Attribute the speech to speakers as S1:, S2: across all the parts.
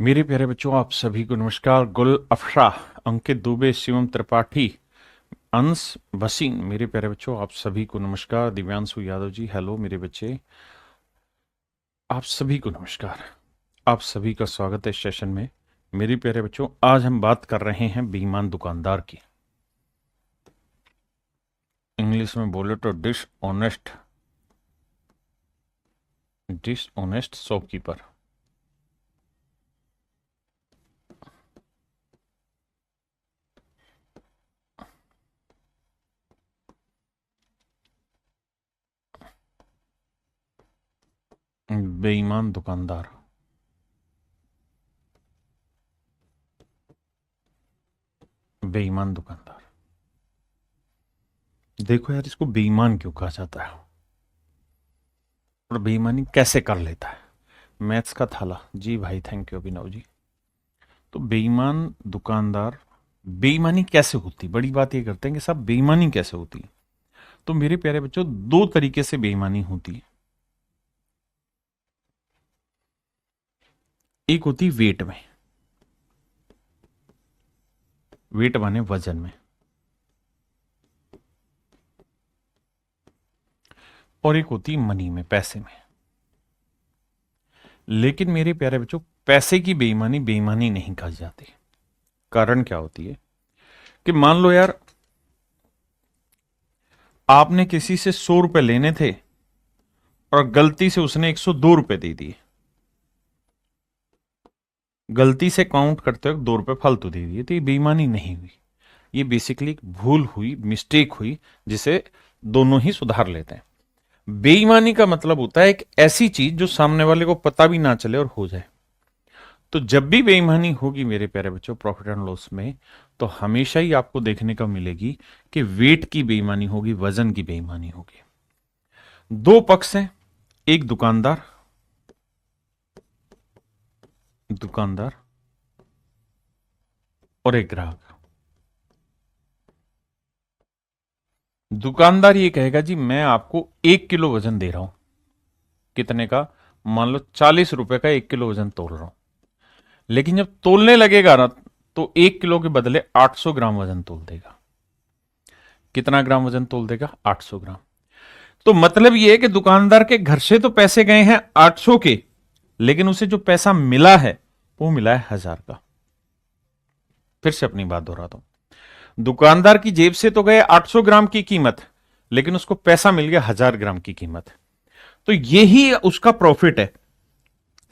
S1: मेरे प्यारे बच्चों, आप सभी को नमस्कार। गुल अफशा, अंकित दुबे, शिवम त्रिपाठी, अंश वसीन, मेरे प्यारे बच्चों आप सभी को नमस्कार। दिव्यांशु यादव जी, हेलो मेरे बच्चे, आप सभी को नमस्कार। आप सभी का स्वागत है इस सेशन में। मेरे प्यारे बच्चों, आज हम बात कर रहे हैं बेईमान दुकानदार की। इंग्लिश में बोले तो डिसऑनेस्ट शॉपकीपर। बेईमान दुकानदार, बेईमान दुकानदार। देखो यार, इसको बेईमान क्यों कहा जाता है और बेईमानी कैसे कर लेता है? मैथ्स का थाला जी भाई, थैंक यू अभिनव जी। तो बेईमान दुकानदार, बेईमानी कैसे होती? बड़ी बात ये करते हैं कि सब बेईमानी कैसे होती है। तो मेरे प्यारे बच्चों, दो तरीके से बेईमानी होती है। एक होती वेट में, वेट माने वजन में, और एक होती मनी में, पैसे में। लेकिन मेरे प्यारे बच्चों, पैसे की बेईमानी बेईमानी नहीं कही जाती। कारण क्या होती है कि मान लो यार, आपने किसी से 100 रुपए लेने थे और गलती से उसने 102 रुपए दे दिए। गलती से काउंट करते वक्त 2 रुपए फालतू दे दिए, तो ये बेईमानी नहीं हुई। ये बेसिकली एक भूल हुई, मिस्टेक हुई, जिसे दोनों ही सुधार लेते हैं। बेईमानी का मतलब होता है एक ऐसी चीज जो सामने वाले को पता भी ना चले और हो जाए। तो जब भी बेईमानी होगी मेरे प्यारे बच्चों प्रॉफिट एंड लॉस में, तो हमेशा ही आपको देखने को मिलेगी कि वेट की बेईमानी होगी, वजन की बेईमानी होगी। दो पक्ष हैं, एक दुकानदार, दुकानदार और एक ग्राहक। दुकानदार ये कहेगा जी मैं आपको 1 किलो वजन दे रहा हूं। कितने का? मान लो 40 रुपए का 1 किलो वजन तोल रहा हूं। लेकिन जब तोलने लगेगा ना, तो 1 किलो के बदले 800 ग्राम वजन तोल देगा। कितना ग्राम वजन तोल देगा? 800 ग्राम। तो मतलब यह है कि दुकानदार के घर से तो पैसे गए हैं 800 के, लेकिन उसे जो पैसा मिला है वो मिला है 1000 का। फिर से अपनी बात दोहराता हूं, दुकानदार की जेब से तो गए 800 ग्राम की कीमत, लेकिन उसको पैसा मिल गया 1000 ग्राम की कीमत। तो यही उसका प्रॉफिट है।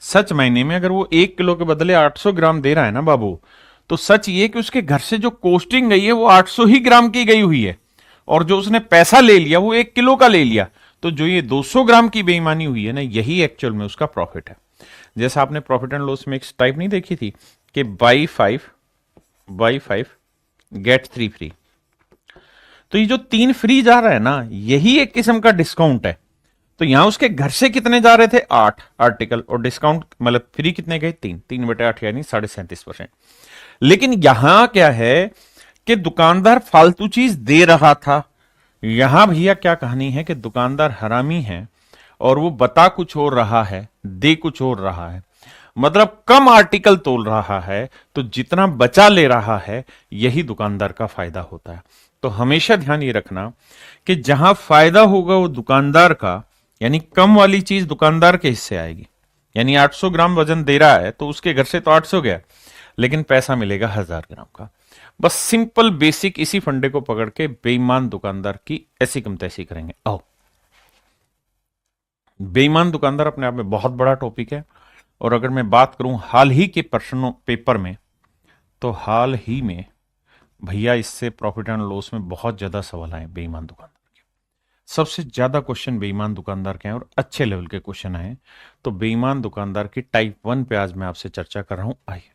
S1: सच मायने में अगर वो 1 किलो के बदले 800 ग्राम दे रहा है ना बाबू, तो सच ये कि उसके घर से जो कॉस्टिंग गई है वो 800 ही ग्राम की गई हुई है, और जो उसने पैसा ले लिया वो 1 किलो का ले लिया। तो जो ये 200 ग्राम की बेईमानी हुई है ना, यही एक्चुअल में उसका प्रॉफिट है। जैसा आपने प्रॉफिट एंड लॉस में एक टाइप नहीं देखी थी कि बाई फाइव गेट 3 फ्री। तो ये जो 3 फ्री जा रहा है ना, यही एक किस्म का डिस्काउंट है। तो यहां उसके घर से कितने जा रहे थे? 8 आर्टिकल, और डिस्काउंट मतलब फ्री कितने गए? 3/8 यानी 37%। लेकिन यहां क्या है कि दुकानदार फालतू चीज दे रहा था। यहां भैया क्या कहानी है कि दुकानदार हरामी है और वो बता कुछ और रहा है, दे कुछ और रहा है। मतलब कम आर्टिकल तोल रहा है, तो जितना बचा ले रहा है, यही दुकानदार का फायदा होता है। तो हमेशा ध्यान ये रखना कि जहां फायदा होगा वो दुकानदार का, यानी कम वाली चीज दुकानदार के हिस्से आएगी। यानी 800 ग्राम वजन दे रहा है तो उसके घर से तो 800 गया, लेकिन पैसा मिलेगा 1000 ग्राम का। बस सिंपल बेसिक इसी फंडे को पकड़ के बेईमान दुकानदार की ऐसी कम तैसी करेंगे। आओ, बेईमान दुकानदार अपने आप में बहुत बड़ा टॉपिक है। और अगर मैं बात करूं हाल ही के प्रश्नों पेपर में, तो हाल ही में भैया इससे प्रॉफिट एंड लॉस में बहुत ज्यादा सवाल आए बेईमान दुकानदार के। सबसे ज्यादा क्वेश्चन बेईमान दुकानदार के हैं और अच्छे लेवल के क्वेश्चन आए। तो बेईमान दुकानदार की टाइप 1 पे आज मैं आपसे चर्चा कर रहा हूं। आइए।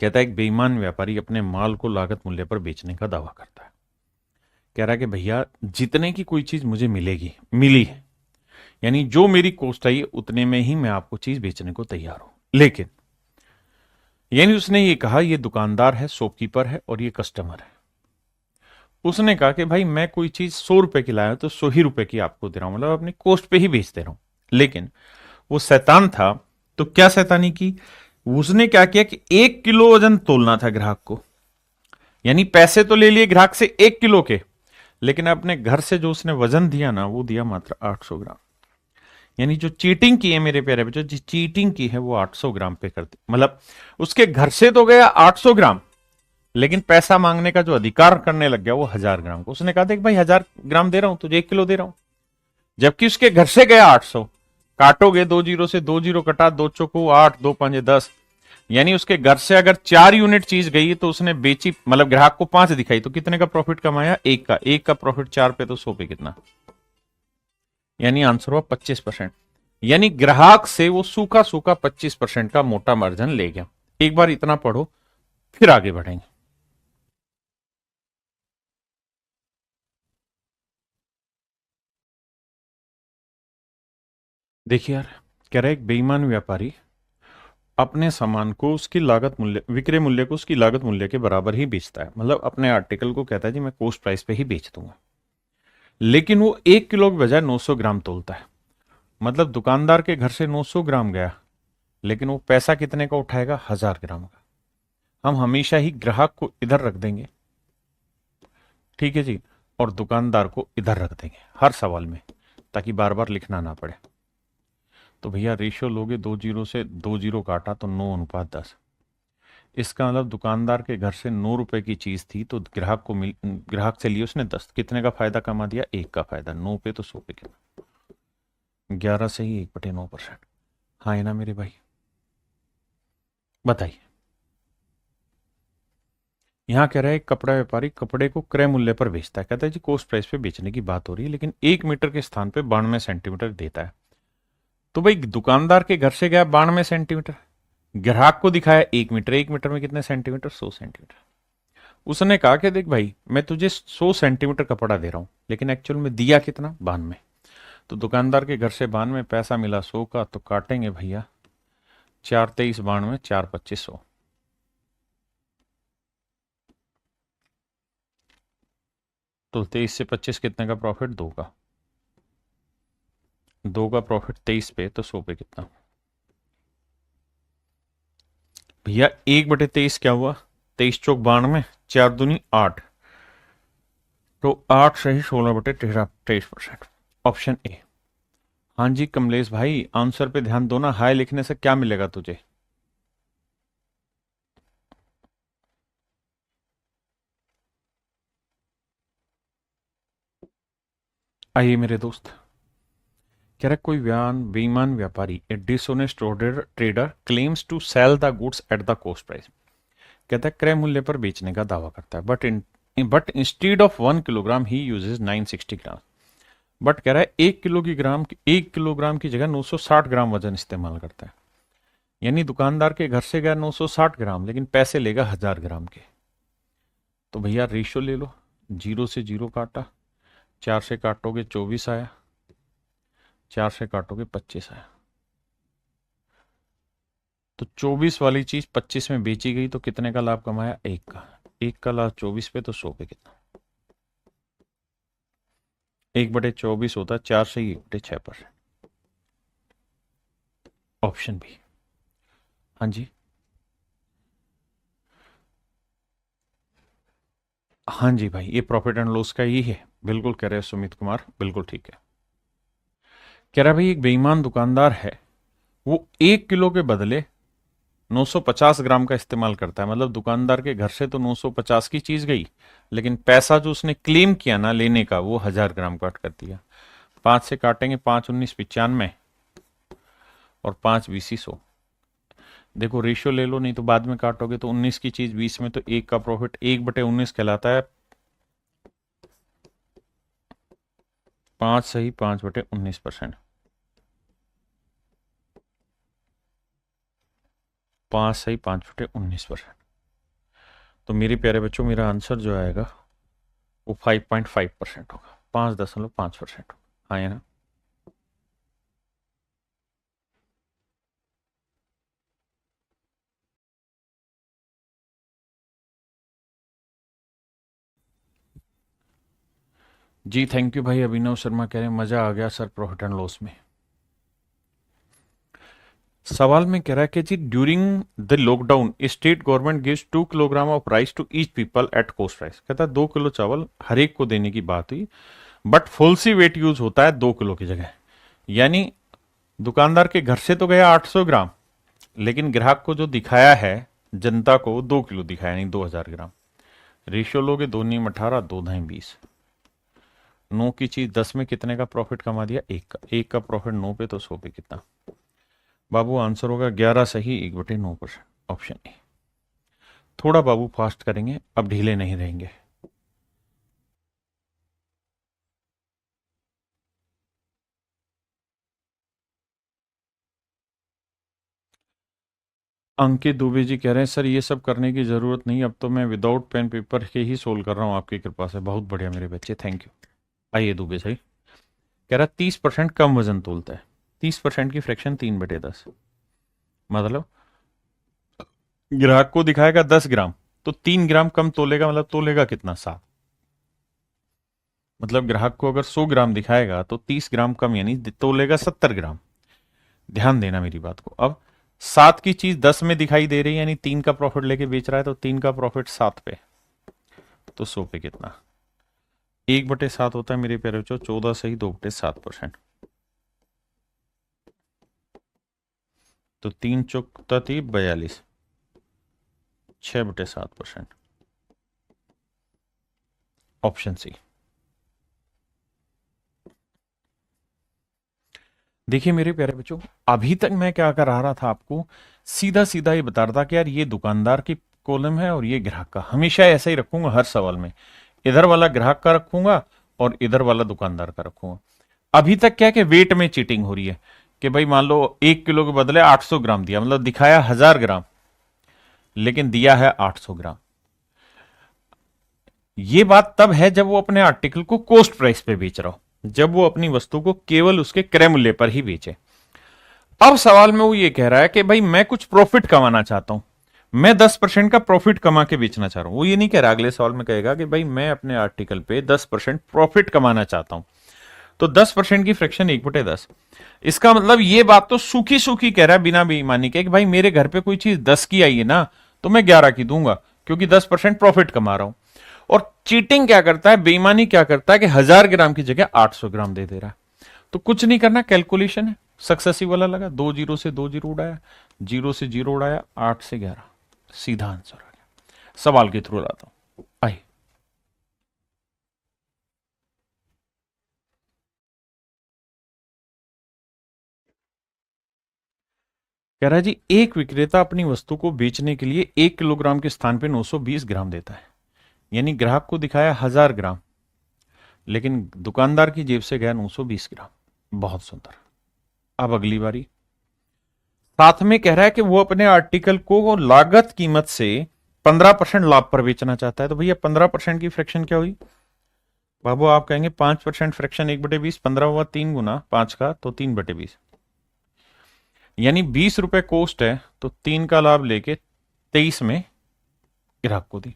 S1: कहता है एक बेईमान व्यापारी अपने माल को लागत मूल्य पर बेचने का दावा करता है। कह रहा है कि भैया जितने की कोई चीज मुझे मिलेगी, मिली है, यानी जो मेरी कॉस्ट आई उतने में ही मैं आपको चीज बेचने को तैयार हूं। लेकिन यानी उसने ये कहा, ये दुकानदार है, शॉपकीपर है और ये कस्टमर है। उसने कहा कि भाई मैं कोई चीज 100 रुपए की लाया तो 100 ही रुपए की आपको दे रहा हूं, मतलब अपनी कॉस्ट पे ही बेच दे रहा हूं। लेकिन वो शैतान था तो क्या शैतानी की, उसने क्या किया कि 1 किलो वजन तोलना था ग्राहक को, यानी पैसे तो ले लिए ग्राहक से 1 किलो के, लेकिन अपने घर से जो उसने वजन दिया ना, वो दिया मात्र 800 ग्राम। यानी जो चीटिंग की है मेरे प्यारे बच्चों, जो चीटिंग की है वो 800 ग्राम पे कर दी। मतलब उसके घर से तो गया 800 ग्राम, लेकिन पैसा मांगने का जो अधिकार करने लग गया वो 1000 ग्राम को। उसने कहा देख भाई 1000 ग्राम दे रहा हूं तुझे, 1 किलो दे रहा हूं, जबकि उसके घर से गया 800। काटोगे 2 जीरो से, 2 जीरो कटा, 2 चौको 8, 2 5 10, यानी उसके घर से अगर 4 यूनिट चीज गई तो उसने बेची, मतलब ग्राहक को 5 दिखाई, तो कितने का प्रॉफिट कमाया? एक का प्रॉफिट 4 पे तो 100 पे कितना, यानी आंसर हुआ 25%। यानी ग्राहक से वो सूखा सूखा 25% का मोटा मार्जिन ले गया। एक बार इतना पढ़ो, फिर आगे बढ़ेंगे। देखिए यार, कह रहा है एक बेईमान व्यापारी अपने सामान को उसकी लागत मूल्य, विक्रय मूल्य को उसकी लागत मूल्य के बराबर ही बेचता है। मतलब अपने आर्टिकल को कहता है जी मैं कोस्ट प्राइस पे ही बेच दूंगा, लेकिन वो 1 किलो के बजाय 900 ग्राम तोलता है। मतलब दुकानदार के घर से 900 ग्राम गया, लेकिन वो पैसा कितने का उठाएगा? 1000 ग्राम का। हम हमेशा ही ग्राहक को इधर रख देंगे, ठीक है जी, और दुकानदार को इधर रख देंगे हर सवाल में, ताकि बार बार लिखना ना पड़े। तो भैया रेशियो लोगे, 2 जीरो से 2 जीरो काटा तो 9:10। इसका मतलब दुकानदार के घर से 9 रुपए की चीज थी, तो ग्राहक से लिए उसने 10, कितने का फायदा कमा दिया? 1 का फायदा। 9 पे तो 100 पे कितना? 11 से ही 1/9%। हाँ है ना मेरे भाई, बताइए। यहाँ कह रहा है कपड़ा व्यापारी कपड़े को क्रय मूल्य पर बेचता है। कहता है जी कोस्ट प्राइस पे बेचने की बात हो रही है, लेकिन 1 मीटर के स्थान पे 92 सेंटीमीटर देता है। तो भाई दुकानदार के घर से गया 92 सेंटीमीटर, ग्राहक को दिखाया 1 मीटर, 1 मीटर में कितने सेंटीमीटर? 100 सेंटीमीटर। उसने कहा कि देख भाई मैं तुझे 100 सेंटीमीटर कपड़ा दे रहा हूं, लेकिन एक्चुअल में दिया कितना? 92। तो दुकानदार के घर से 92, पैसा मिला 100 का, तो काटेंगे भैया 4 23 92, 4 25 100। तो 23 से 25 कितने का प्रॉफिट? 2 का। 2 का प्रॉफिट 23 पे तो 100 पे कितना? भैया 1/23 क्या हुआ? 23 चौक 92, 4 दूनी 8, तो 8 सही 16/13, 23%। Option A. हाँ जी कमलेश भाई, आंसर पे ध्यान दो ना, हाय लिखने से क्या मिलेगा तुझे? आइए मेरे दोस्त, कह रहा है कोई बेईमान व्यापारी, a dishonest trader claims to sell the goods at the cost price. कहता है क्रय मूल्य पर बेचने का दावा करता है, बट इंस्टीड ऑफ 1 किलोग्राम ही यूजेज 960 ग्राम। बट कह रहा है 1 किलोग्राम की जगह 960 ग्राम वजन इस्तेमाल करता है। यानी दुकानदार के घर से गया 960 ग्राम, लेकिन पैसे लेगा 1000 ग्राम के। तो भैया रेशियो ले लो, 0 से 0 काटा, 4 से काटोगे 24 आया, 4 से काटोगे 25 आया। तो 24 वाली चीज 25 में बेची गई, तो कितने का लाभ कमाया? 1 का। 1 का लाभ 24 पे तो 100 पे कितना? 1/24 होता है 4 से ही 1/6%। Option B. हाँ जी, हाँ जी भाई, ये प्रॉफिट एंड लॉस का ही है, बिल्कुल कह रहे हैं सुमित कुमार, बिल्कुल ठीक है। कह रहा है भाई एक बेईमान दुकानदार है, वो 1 किलो के बदले 950 ग्राम का इस्तेमाल करता है। मतलब दुकानदार के घर से तो 950 की चीज गई, लेकिन पैसा जो उसने क्लेम किया ना लेने का, वो 1000 ग्राम काट कर दिया। 5 से काटेंगे, 5 19 95, और 5 20 100। देखो रेशियो ले लो, नहीं तो बाद में काटोगे तो 19 की चीज 20 में, तो 1 का प्रॉफिट 1/19 कहलाता है। 5 सही 5/19%। 5 सही 5/19%। तो मेरे प्यारे बच्चों, मेरा आंसर जो आएगा वो 5.5% होगा, 5.5% होगा। हाँ, है ना? जी थैंक यू भाई। अभिनव शर्मा कह रहे हैं मजा आ गया सर प्रॉफिट एंड लॉस में। सवाल में कह रहा है कि जी during the lockdown state government gives 2 kilogram of rice to each people at cost price. कहता है 2 किलो चावल हर एक को देने की बात हुई, बट फुलसी वेट यूज होता है 2 किलो की जगह। यानी दुकानदार के घर से तो गया 800 ग्राम, लेकिन ग्राहक को जो दिखाया है जनता को 2 किलो दिखाया, नहीं 2000 ग्राम। रेशियो लोगे 2 × 18, 2×2 20। 9 की चीज 10 में कितने का प्रॉफिट कमा दिया? 1 का प्रॉफिट 9 पे तो 100 पे कितना? बाबू आंसर होगा 11 सही 1/9%, ऑप्शन ए। थोड़ा बाबू फास्ट करेंगे, अब ढीले नहीं रहेंगे। अंकित दुबे जी कह रहे हैं सर ये सब करने की जरूरत नहीं, अब तो मैं विदाउट पेन पेपर के ही सोल्व कर रहा हूँ आपकी कृपा से। बहुत बढ़िया मेरे बच्चे, थैंक यू। आइए दुबे सही कह रहा 30% कम वजन तोलता है। 30% की फ्रैक्शन 3/10, मतलब ग्राहक को दिखाएगा 10 ग्राम तो 3 ग्राम कम तोलेगा, मतलब तोलेगा कितना? 7। मतलब ग्राहक को अगर 100 ग्राम दिखाएगा तो 30 ग्राम कम, यानी तोलेगा 70 ग्राम। ध्यान देना मेरी बात को। अब 7 की चीज 10 में दिखाई दे रही है, यानी 3 का प्रॉफिट लेके बेच रहा है, तो 3 का प्रॉफिट 7 पे, तो 100 पे कितना? 1/7 होता है मेरे प्यारे बच्चों, 14 सही 2/7%। तो 3×4 = 42, 6/7%, ऑप्शन सी। देखिए मेरे प्यारे बच्चों, अभी तक मैं क्या कर रहा था, आपको सीधा सीधा ये बता रहा था कि यार ये दुकानदार की कॉलम है और ये ग्राहक का। हमेशा ऐसा ही रखूंगा हर सवाल में, इधर वाला ग्राहक का रखूंगा और इधर वाला दुकानदार का रखूंगा। अभी तक क्या कि वेट में चीटिंग हो रही है कि भाई मान लो 1 किलो के बदले 800 ग्राम दिया, मतलब दिखाया 1000 ग्राम लेकिन दिया है 800 ग्राम। ये बात तब है जब वो अपने आर्टिकल को कॉस्ट प्राइस पे बेच रहा हो, जब वो अपनी वस्तु को केवल उसके क्रय मूल्य पर ही बेचे। अब सवाल में वो ये कह रहा है कि भाई मैं कुछ प्रॉफिट कमाना चाहता हूं, मैं 10% का प्रॉफिट कमा के बेचना चाह रहा हूं। वो ये नहीं कह रहा, अगले सवाल में कहेगा कि भाई मैं अपने आर्टिकल पे 10% प्रॉफिट कमाना चाहता हूं, तो 10% की फ्रैक्शन 1/10। इसका मतलब ये बात तो सूखी सूखी कह रहा है बिना बेईमानी के कि भाई मेरे घर पे कोई चीज 10 की आई है ना, तो मैं 11 की दूंगा क्योंकि 10% प्रॉफिट कमा रहा हूं। और चीटिंग क्या करता है, बेईमानी क्या करता है कि 1000 ग्राम की जगह 800 ग्राम दे दे रहा है। तो कुछ नहीं करना, कैलकुलेशन है, सक्सेसिव वाला लगा, 2 जीरो से 2 जीरो उड़ाया, 0 से 0 उड़ाया, 8 से 11, सीधा आंसर आ गया। सवाल के थ्रू लाता हूं, आइए। कह रहा है जी एक विक्रेता अपनी वस्तु को बेचने के लिए 1 किलोग्राम के स्थान पर 920 ग्राम देता है, यानी ग्राहक को दिखाया 1000 ग्राम लेकिन दुकानदार की जेब से गया 920 ग्राम। बहुत सुंदर। अब अगली बारी, साथ में कह रहा है कि वो अपने आर्टिकल को लागत कीमत से 15% लाभ पर बेचना चाहता है। तो भैया 15% की फ्रैक्शन क्या हुई? बाबू आप कहेंगे 5% फ्रैक्शन 1/20, 15 हुआ 3 गुना 5 का, तो 3/20, यानी 20 रुपए कॉस्ट है तो 3 का लाभ लेके 23 में ग्राहक को दी।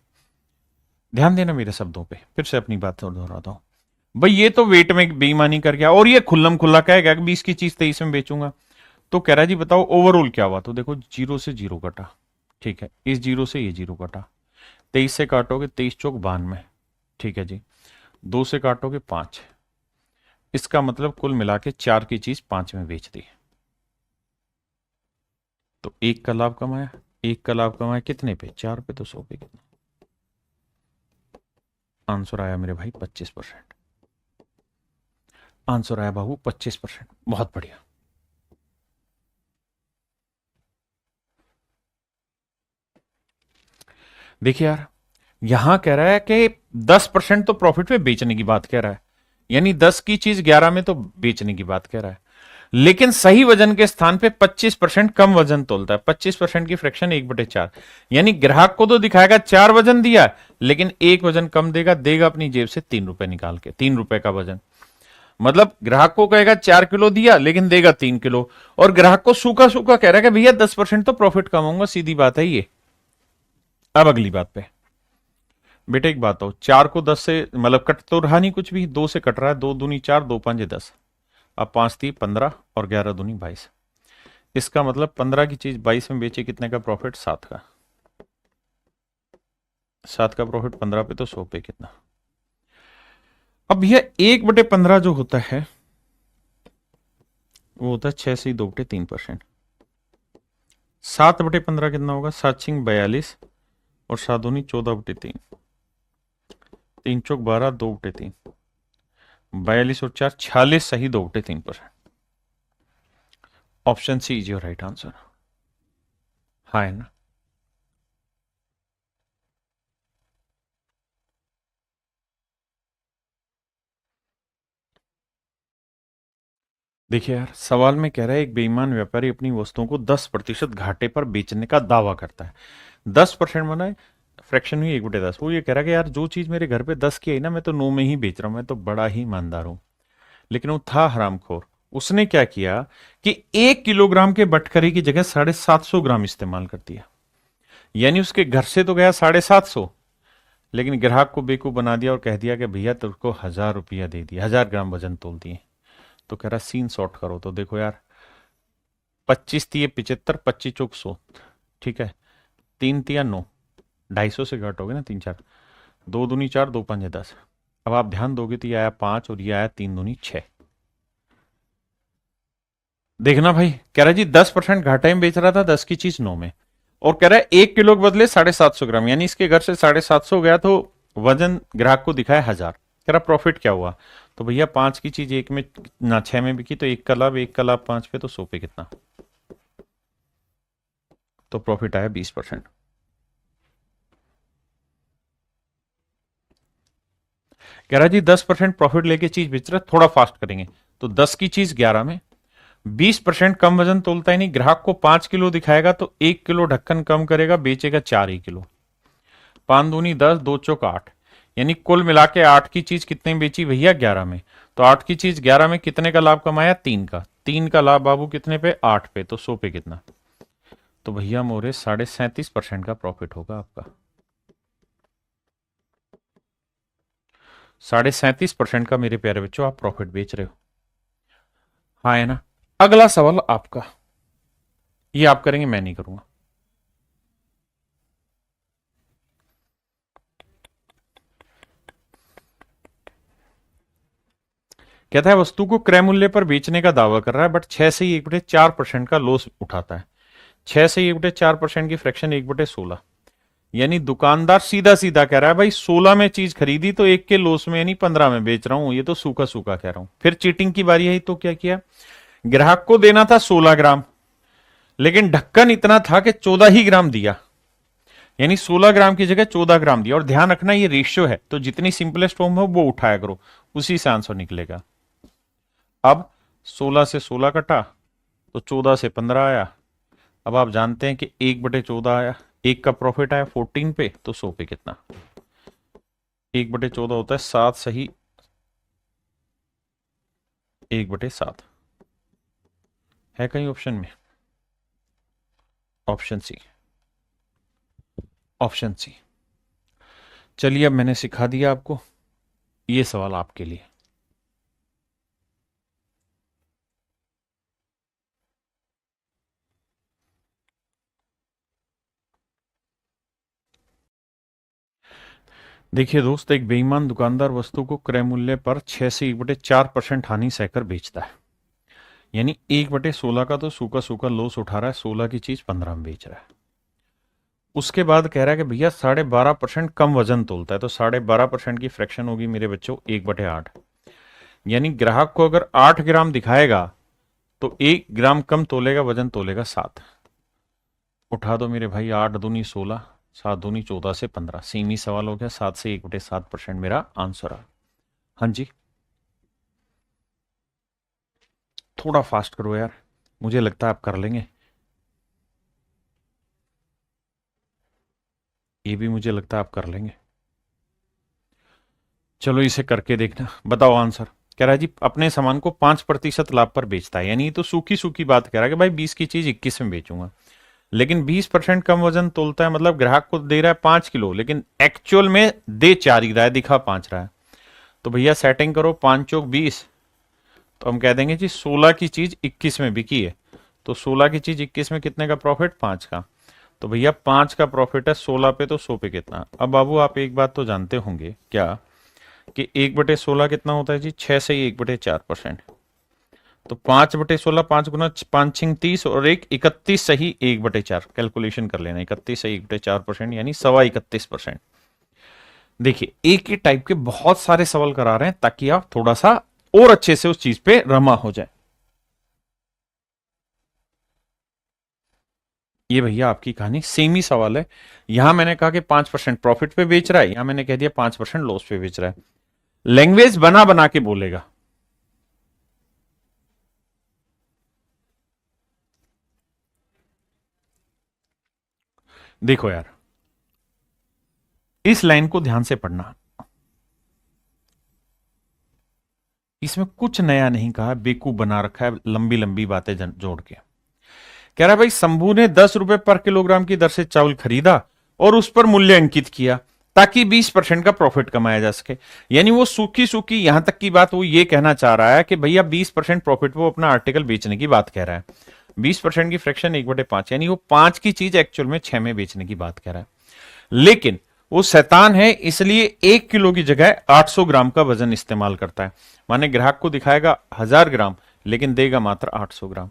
S1: ध्यान देना मेरे शब्दों पे, फिर से अपनी बात दोहराता हूं। भाई ये तो वेट में बेईमानी कर गया और ये खुल्लम खुल्ला कहेगा कि 20 की चीज 23 में बेचूंगा। तो कह रहा है जी बताओ ओवरऑल क्या हुआ? तो देखो 0 से 0 कटा, ठीक है, इस 0 से ये 0 कटा, 23 से काटोगे 23 चौक 92, ठीक है जी, 2 से काटोगे 5, इसका मतलब कुल मिला के 4 की चीज 5 में बेच दी। तो 1 का लाभ कमाया, 1 का लाभ कमाया कितने पे? 4 पे, तो 100 पे कितना? आंसर आया मेरे भाई 25%। आंसर आया बाबू 25%। बहुत बढ़िया। देखिए यार, यहां कह रहा है कि 10% तो प्रॉफिट पे बेचने की बात कह रहा है, यानी 10 की चीज 11 में तो बेचने की बात कह रहा है, लेकिन सही वजन के स्थान पे 25% कम वजन तोलता है। 25% की फ्रैक्शन 1/4, यानी ग्राहक को तो दिखाएगा 4 वजन दिया, लेकिन 1 वजन कम देगा, देगा अपनी जेब से 3 रुपए निकाल के, 3 रुपए का वजन। मतलब ग्राहक को कहेगा 4 किलो दिया लेकिन देगा 3 किलो, और ग्राहक को सूखा सूखा कह रहा है कि भैया 10% तो प्रॉफिट कमाऊंगा, सीधी बात है ये। अब अगली बात पे, बेटे एक बात हो, 4 को 10 से मतलब कट तो रहा नहीं कुछ भी, 2 से कट रहा है, 2 दूनी 4, 2 5 10, अब 5 थी 15 और 11 दूनी 22, इसका मतलब 15 की चीज 22 में बेचे, कितने का प्रॉफिट? 7 का। 7 का प्रॉफिट 15 पे, तो 100 पे कितना? अब यह 1/15 जो होता है वो होता है 6 से ही 2/3%। 7/15 कितना होगा? 7 42 और 7 दूनी 14/3, 3 चौक 12, 2/3, 42 और 4 46, सही 2/3%। Option C is your right answer. हाँ है ना? देखिए यार, सवाल में कह रहा है एक बेईमान व्यापारी अपनी वस्तुओं को 10% घाटे पर बेचने का दावा करता है। 10% बनाए, फ्रैक्शन हुई 1/10। वो ये कह रहा है कि यार जो चीज मेरे घर पे 10 की आई ना, मैं तो 9 में ही बेच रहा हूं, मैं तो बड़ा ही ईमानदार हूं। लेकिन वो था हरामखोर। उसने क्या किया कि 1 किलोग्राम के बटखरे की जगह 750 ग्राम इस्तेमाल कर दिया। यानी उसके घर से तो गया 750, लेकिन ग्राहक को बेवकूफ बना दिया और कह दिया कि भैया तुमको 1000 रुपया दे दिया, 1000 ग्राम वजन तोल दिए। तो कह रहा सीन सॉर्ट करो। तो देखो यार, 25 × 3 = 75, 25 चौक 100, ठीक है। 3 × 3 = 9, 250 से घट हो गए ना, 3 4, 2 दूनी 4, 2 5 10। अब आप ध्यान दोगे तो ये आया 5 और ये आया 3 दूनी 6। देखना भाई, कह रहा जी 10% घाटे में बेच रहा था 10 की चीज 9 में, और कह रहा है 1 किलो के बदले 750 ग्राम, यानी इसके घर से 750 गया तो वजन ग्राहक को दिखाया 1000। कह रहा प्रॉफिट क्या हुआ? तो भैया 5 की चीज 1 में ना 6 में बिकी, तो 1 का लाभ, 1 का लाभ 5 पे, तो 100 पे कितना? तो प्रॉफिट आया 20%। कह रहा जी 10% प्रॉफिट लेके चीज बेच रहा है, थोड़ा फास्ट करेंगे। तो 10 की चीज 11 में, 20% कम वजन तोलता ही नहीं, ग्राहक को 5 किलो दिखाएगा तो 1 किलो ढक्कन कम करेगा, बेचेगा 4 ही किलो। 5 दूनी 10, 2 चौक 8, यानी कुल मिला के 8 की चीज कितने में बेची भैया? 11 में। तो 8 की चीज 11 में कितने का लाभ कमाया? 3 का। 3 का लाभ बाबू कितने पे? 8 पे, तो 100 पे कितना? तो भैया मोरे 37.5% का प्रॉफिट होगा आपका। 37.5% का मेरे प्यारे बच्चों आप प्रॉफिट बेच रहे हो। हाँ है ना? अगला सवाल आपका, ये आप करेंगे, मैं नहीं करूंगा। कहता है वस्तु को क्रय मूल्य पर बेचने का दावा कर रहा है, बट 6 से ही 1/4% का लॉस उठाता है। 6 से ही 1/4% की फ्रैक्शन 1/16, यानी दुकानदार सीधा सीधा कह रहा है भाई 16 में चीज खरीदी तो 1 के लॉस में, यानी 15 में बेच रहा हूं, ये तो सूखा सूखा कह रहा हूं। फिर चीटिंग की बारी आई तो क्या किया? ग्राहक को देना था 16 ग्राम, लेकिन ढक्कन इतना था कि 14 ही ग्राम दिया, यानी 16 ग्राम की जगह 14 ग्राम दिया। और ध्यान रखना ये रेशियो है, तो जितनी सिंपलेस्ट फॉर्म हो वो उठाया करो, उसी से आंसर निकलेगा। अब 16 से 16 कटा तो 14 से 15 आया। अब आप जानते हैं कि 1/14 आया, 1 का प्रॉफिट आया 14 पे, तो 100 पे कितना? 1/14 होता है 7, सही 1/7 है कहीं ऑप्शन में? Option C, option C. चलिए अब मैंने सिखा दिया आपको, ये सवाल आपके लिए। देखिए दोस्त, एक बेईमान दुकानदार वस्तु को क्रय मूल्य पर 6 से 1/4% हानि सहकर बेचता है, यानी 1/16 का तो सूखा सूखा लॉस उठा रहा है, 16 की चीज 15 में बेच रहा है। उसके बाद कह रहा है कि भैया 12.5% कम वजन तोलता है, तो 12.5% की फ्रैक्शन होगी मेरे बच्चों 1/8, यानी ग्राहक को अगर 8 ग्राम दिखाएगा तो 1 ग्राम कम तोलेगा, वजन तोलेगा 7। उठा दो मेरे भाई, 8 दूनी 16, 7 दूनी 14 से 15, सेम ही सवाल हो गया। 7 से 1/7% मेरा आंसर आ। हाँ जी, थोड़ा फास्ट करो यार, मुझे लगता है आप कर लेंगे। ये भी मुझे लगता है आप कर लेंगे। चलो इसे करके देखना, बताओ आंसर। कह रहा है जी अपने सामान को 5% लाभ पर बेचता है, यानी ये तो सूखी सूखी बात कह रहा है कि भाई 20 की चीज 21 में बेचूंगा, लेकिन 20% कम वजन तोलता है, मतलब ग्राहक को दे रहा है 5 किलो, लेकिन एक्चुअल में दे 4 ही रहा है, दिखा 5 रहा है। तो भैया सेटिंग करो, 5 चौक 20, तो हम कह देंगे जी 16 की चीज 21 में बिकी है, तो 16 की चीज 21 में कितने का प्रॉफिट? 5 का। तो भैया 5 का प्रॉफिट है 16 पे, तो 100 पे कितना? अब बाबू आप एक बात तो जानते होंगे क्या, कि 1/16 कितना होता है जी? 6 से ही 1/4%। तो 5/16, 5 गुना 5 छिंग 30, और एक 31 सही 1/4, कैलकुलेशन कर लेना, 31 सही 1/4%, यानी 31.25%। देखिए एक ही टाइप के बहुत सारे सवाल करा रहे हैं ताकि आप थोड़ा सा और अच्छे से उस चीज पे रमा हो जाए। ये भैया आपकी कहानी सेम ही सवाल है। यहां मैंने कहा कि 5% प्रॉफिट पे बेच रहा है, यहां मैंने कह दिया 5% लॉस पे बेच रहा है। लैंग्वेज बना बना के बोलेगा। देखो यार, इस लाइन को ध्यान से पढ़ना, इसमें कुछ नया नहीं कहा, बेकूफ बना रखा है लंबी लंबी बातें जोड़ के। कह रहा है भाई शंभू ने 10 रुपए पर किलोग्राम की दर से चावल खरीदा और उस पर मूल्य अंकित किया ताकि 20% का प्रॉफिट कमाया जा सके। यानी वो सूखी सूखी यहां तक की बात वो ये कहना चाह रहा है कि भैया 20% प्रॉफिट, वो अपना आर्टिकल बेचने की बात कह रहा है। 20% की फ्रैक्शन 1/5, यानी वो 5 की चीज एक्चुअल में 6 में बेचने की बात कह रहा है। लेकिन वो शैतान है, इसलिए 1 किलो की जगह 800 ग्राम का वजन इस्तेमाल करता है। माने ग्राहक को दिखाएगा 1000 ग्राम, लेकिन देगा मात्र 800 ग्राम।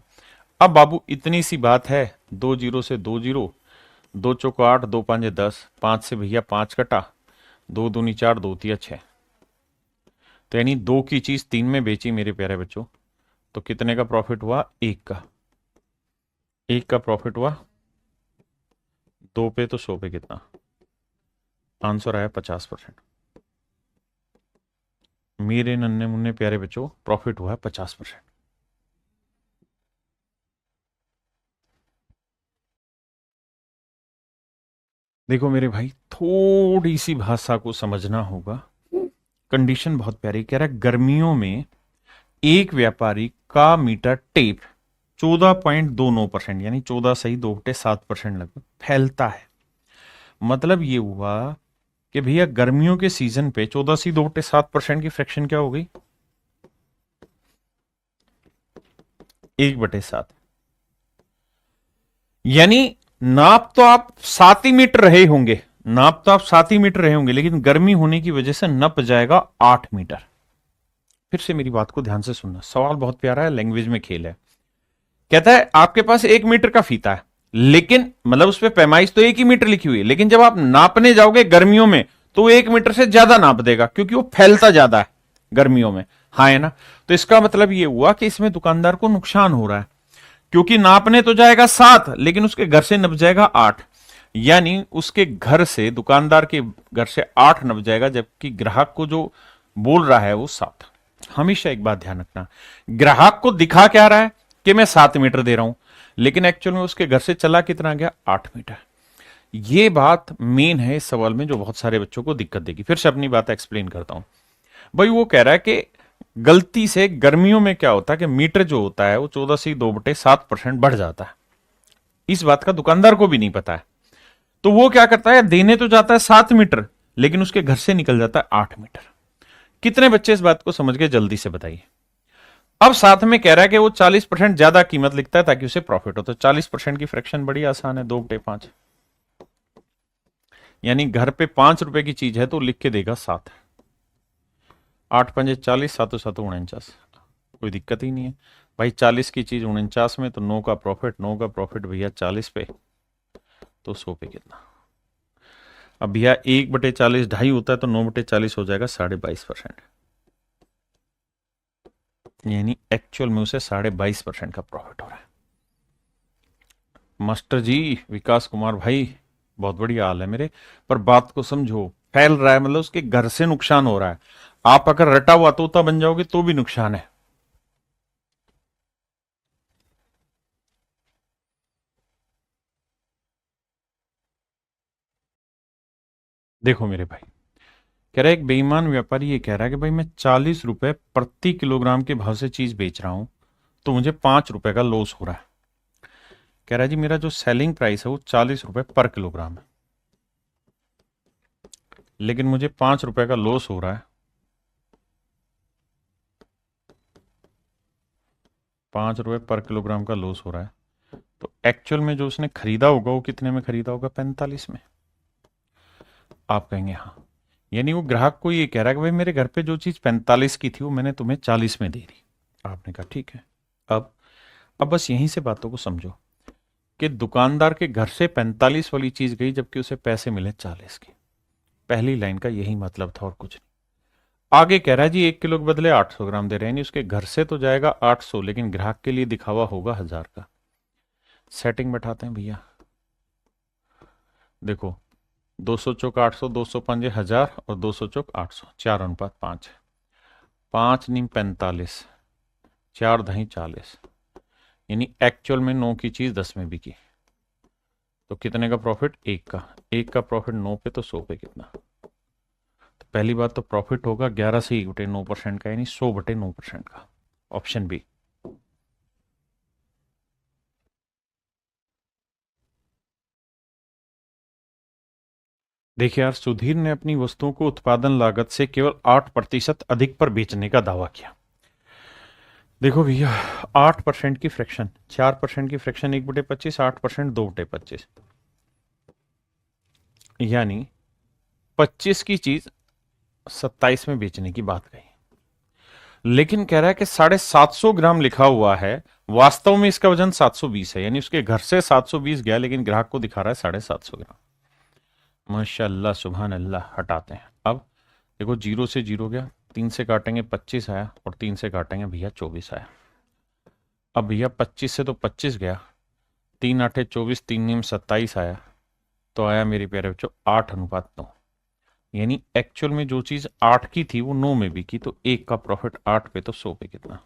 S1: अब बाबू इतनी सी बात है, 2 जीरो से 2 जीरो, 2 चौको 8, 2 पांचे 10, 5 से भैया 5 कटा, 2 दूनी 4, 2 तिया 6। तो यानी 2 की चीज 3 में बेची मेरे प्यारे बच्चों, तो कितने का प्रॉफिट हुआ? 1 का। 1 का प्रॉफिट हुआ, 2 पे तो 100 पे कितना? आंसर आया 50%। मेरे नन्हे मुन्ने प्यारे बच्चों, प्रॉफिट हुआ है 50%। देखो मेरे भाई, थोड़ी सी भाषा को समझना होगा। कंडीशन बहुत प्यारी, कह रहा है गर्मियों में एक व्यापारी का मीटर टेप 14.29%, यानी 14 सही 2/7% लगभग फैलता है। मतलब ये हुआ कि भैया गर्मियों के सीजन पे 14 सी 2/7% की फ्रैक्शन क्या हो गई? 1/7। यानी नाप तो आप 7 ही मीटर रहे होंगे, नाप तो आप 7 ही मीटर रहे होंगे, लेकिन गर्मी होने की वजह से नप जाएगा 8 मीटर। फिर से मेरी बात को ध्यान से सुनना, सवाल बहुत प्यारा है, लैंग्वेज में खेल है। कहता है आपके पास 1 मीटर का फीता है, लेकिन मतलब उस पर पैमाइश तो 1 ही मीटर लिखी हुई है, लेकिन जब आप नापने जाओगे गर्मियों में तो 1 मीटर से ज्यादा नाप देगा, क्योंकि वो फैलता ज्यादा है गर्मियों में। हाँ है ना? तो इसका मतलब ये हुआ कि इसमें दुकानदार को नुकसान हो रहा है, क्योंकि नापने तो जाएगा 7, लेकिन उसके घर से नप जाएगा 8। यानी उसके घर से, दुकानदार के घर से 8 नप जाएगा, जबकि ग्राहक को जो बोल रहा है वो 7। हमेशा एक बात ध्यान रखना, ग्राहक को दिखा क्या रहा है कि मैं 7 मीटर दे रहा हूं, लेकिन एक्चुअल में उसके घर से चला कितना गया? 8 मीटर। ये बात मेन है इस सवाल में, जो बहुत सारे बच्चों को दिक्कत देगी। फिर से अपनी बात एक्सप्लेन करता हूं। भाई वो कह रहा है कि गलती से गर्मियों में क्या होता है कि मीटर जो होता है वो 14 से 2/7% बढ़ जाता है। इस बात का दुकानदार को भी नहीं पता है, तो वो क्या करता है, देने तो जाता है 7 मीटर, लेकिन उसके घर से निकल जाता है 8 मीटर। कितने बच्चे इस बात को समझ गए जल्दी से बताइए। अब साथ में कह रहा है कि वो 40% ज्यादा कीमत लिखता है ताकि उसे प्रॉफिट हो, तो 40% की फ्रैक्शन बड़ी आसान है, 2/5। यानी घर पे 5 रुपए की चीज है तो लिख के देगा 7। 8 पंजे 40, 7 7 49, कोई दिक्कत ही नहीं है भाई। 40 की चीज 49 में, तो 9 का प्रॉफिट, 9 का प्रॉफिट भैया 40 पे, तो 100 पे कितना? अब भैया 1/40 ढाई होता है, तो 9/40 हो जाएगा 22.5%। यानी एक्चुअल में उसे 22.5% का प्रॉफिट हो रहा है। मास्टर जी विकास कुमार भाई, बहुत बढ़िया हाल है मेरे, पर बात को समझो, फैल रहा है मतलब उसके घर से नुकसान हो रहा है। आप अगर रटा हुआ तोता बन जाओगे तो भी नुकसान है। देखो मेरे भाई, कह रहा है एक बेईमान व्यापारी ये कह रहा है कि भाई मैं 40 रुपए प्रति किलोग्राम के भाव से चीज बेच रहा हूं, तो मुझे 5 रुपए का लॉस हो रहा है। कह रहा है जी मेरा जो सेलिंग प्राइस है वो 40 रुपए पर किलोग्राम है, लेकिन मुझे 5 रुपए का लॉस हो रहा है। 5 रुपए पर किलोग्राम का लॉस हो रहा है, एक्चुअल में जो उसने खरीदा होगा वो कितने में खरीदा होगा? 45 में। आप कहेंगे हाँ, यानी वो ग्राहक को ये कह रहा है कि भाई मेरे घर पे जो चीज 45 की थी वो मैंने तुम्हें 40 में दे दी। आपने कहा ठीक है। अब बस यहीं से बातों को समझो कि दुकानदार के घर से 45 वाली चीज गई जबकि उसे पैसे मिले 40 की। पहली लाइन का यही मतलब था और कुछ नहीं। आगे कह रहा है जी 1 किलो के बदले 800 ग्राम दे रहे हैं, यानी उसके घर से तो जाएगा 800, लेकिन ग्राहक के लिए दिखावा होगा 1000 का। सेटिंग बैठाते हैं भैया। देखो 200 चौक 800, 200 पंजे 1000 और 200 चौक 800, 4:5। 5 नीम 45, 4 दही 40, यानी एक्चुअल में 9 की चीज 10 में बिकी। तो कितने का प्रॉफिट? 1 का। 1 का प्रॉफिट 9 पे तो 100 पे कितना? तो पहली बात तो प्रॉफिट होगा 11 से 1/9% का, यानी 100/9% का। Option B. देखिए यार, सुधीर ने अपनी वस्तुओं को उत्पादन लागत से केवल 8% अधिक पर बेचने का दावा किया। देखो भैया, 8% की फ्रैक्शन, 4% की फ्रैक्शन 1/25, 8% 2/25, यानी 25 की चीज 27 में बेचने की बात कही। लेकिन कह रहा है कि 750 ग्राम लिखा हुआ है, वास्तव में इसका वजन 720 है, यानी उसके घर से 720 गया लेकिन ग्राहक को दिखा रहा है 750 ग्राम। माशाल्लाह, सुभान अल्लाह। हटाते हैं। अब देखो, 0 से 0 गया, 3 से काटेंगे 25 आया, और 3 से काटेंगे भैया 24 आया। अब भैया 25 से तो 25 गया, 3 × 8 = 24, 3 × 9 = 27 आया, तो आया मेरे प्यारे बच्चों 8:9। यानी एक्चुअल में जो चीज 8 की थी वो 9 में बिकी, तो 1 का प्रॉफिट 8 पे तो 100 पे कितना?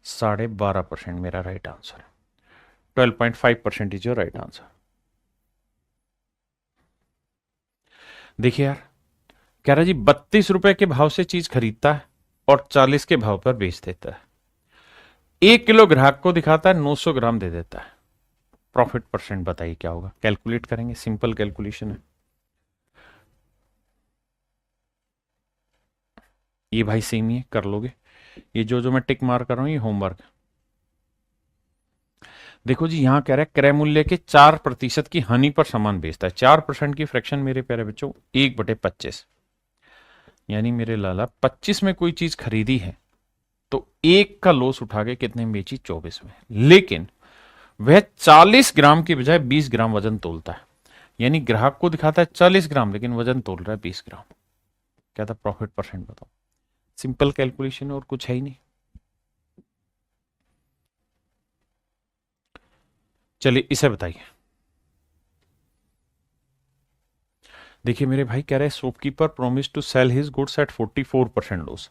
S1: 12.5% मेरा right answer. 12.5% is your right answer. देखिए यार, कह रहा जी 32 रुपए के भाव से चीज खरीदता है और 40 के भाव पर बेच देता है। 1 किलो ग्राहक को दिखाता है, 900 ग्राम दे देता है। प्रॉफिट परसेंट बताइए क्या होगा? कैलकुलेट करेंगे, सिंपल कैलकुलेशन है। ये भाई सेम ही है, कर लोगे। ये जो मैं टिक मार कर रहा हूं ये होमवर्क। देखो जी, यहां कह रहा है क्रय मूल्य के 4% की हानि पर सामान बेचता है। 4% की फ्रैक्शन मेरे प्यारे बच्चों 1/25, यानी मेरे लाला 25 में कोई चीज खरीदी है तो 1 का लॉस उठा के कितने में बेची? 24 में। लेकिन वह 40 ग्राम की बजाय 20 ग्राम वजन तोलता है, यानी ग्राहक को दिखाता है 40 ग्राम लेकिन वजन तोल रहा है 20 ग्राम। क्या था प्रॉफिट परसेंट? बताओ। सिंपल कैलकुलेशन और कुछ है ही नहीं। चलिए इसे बताइए। देखिए मेरे भाई, कह रहे हैं shopkeeper promise to sell his goods at 44% loss.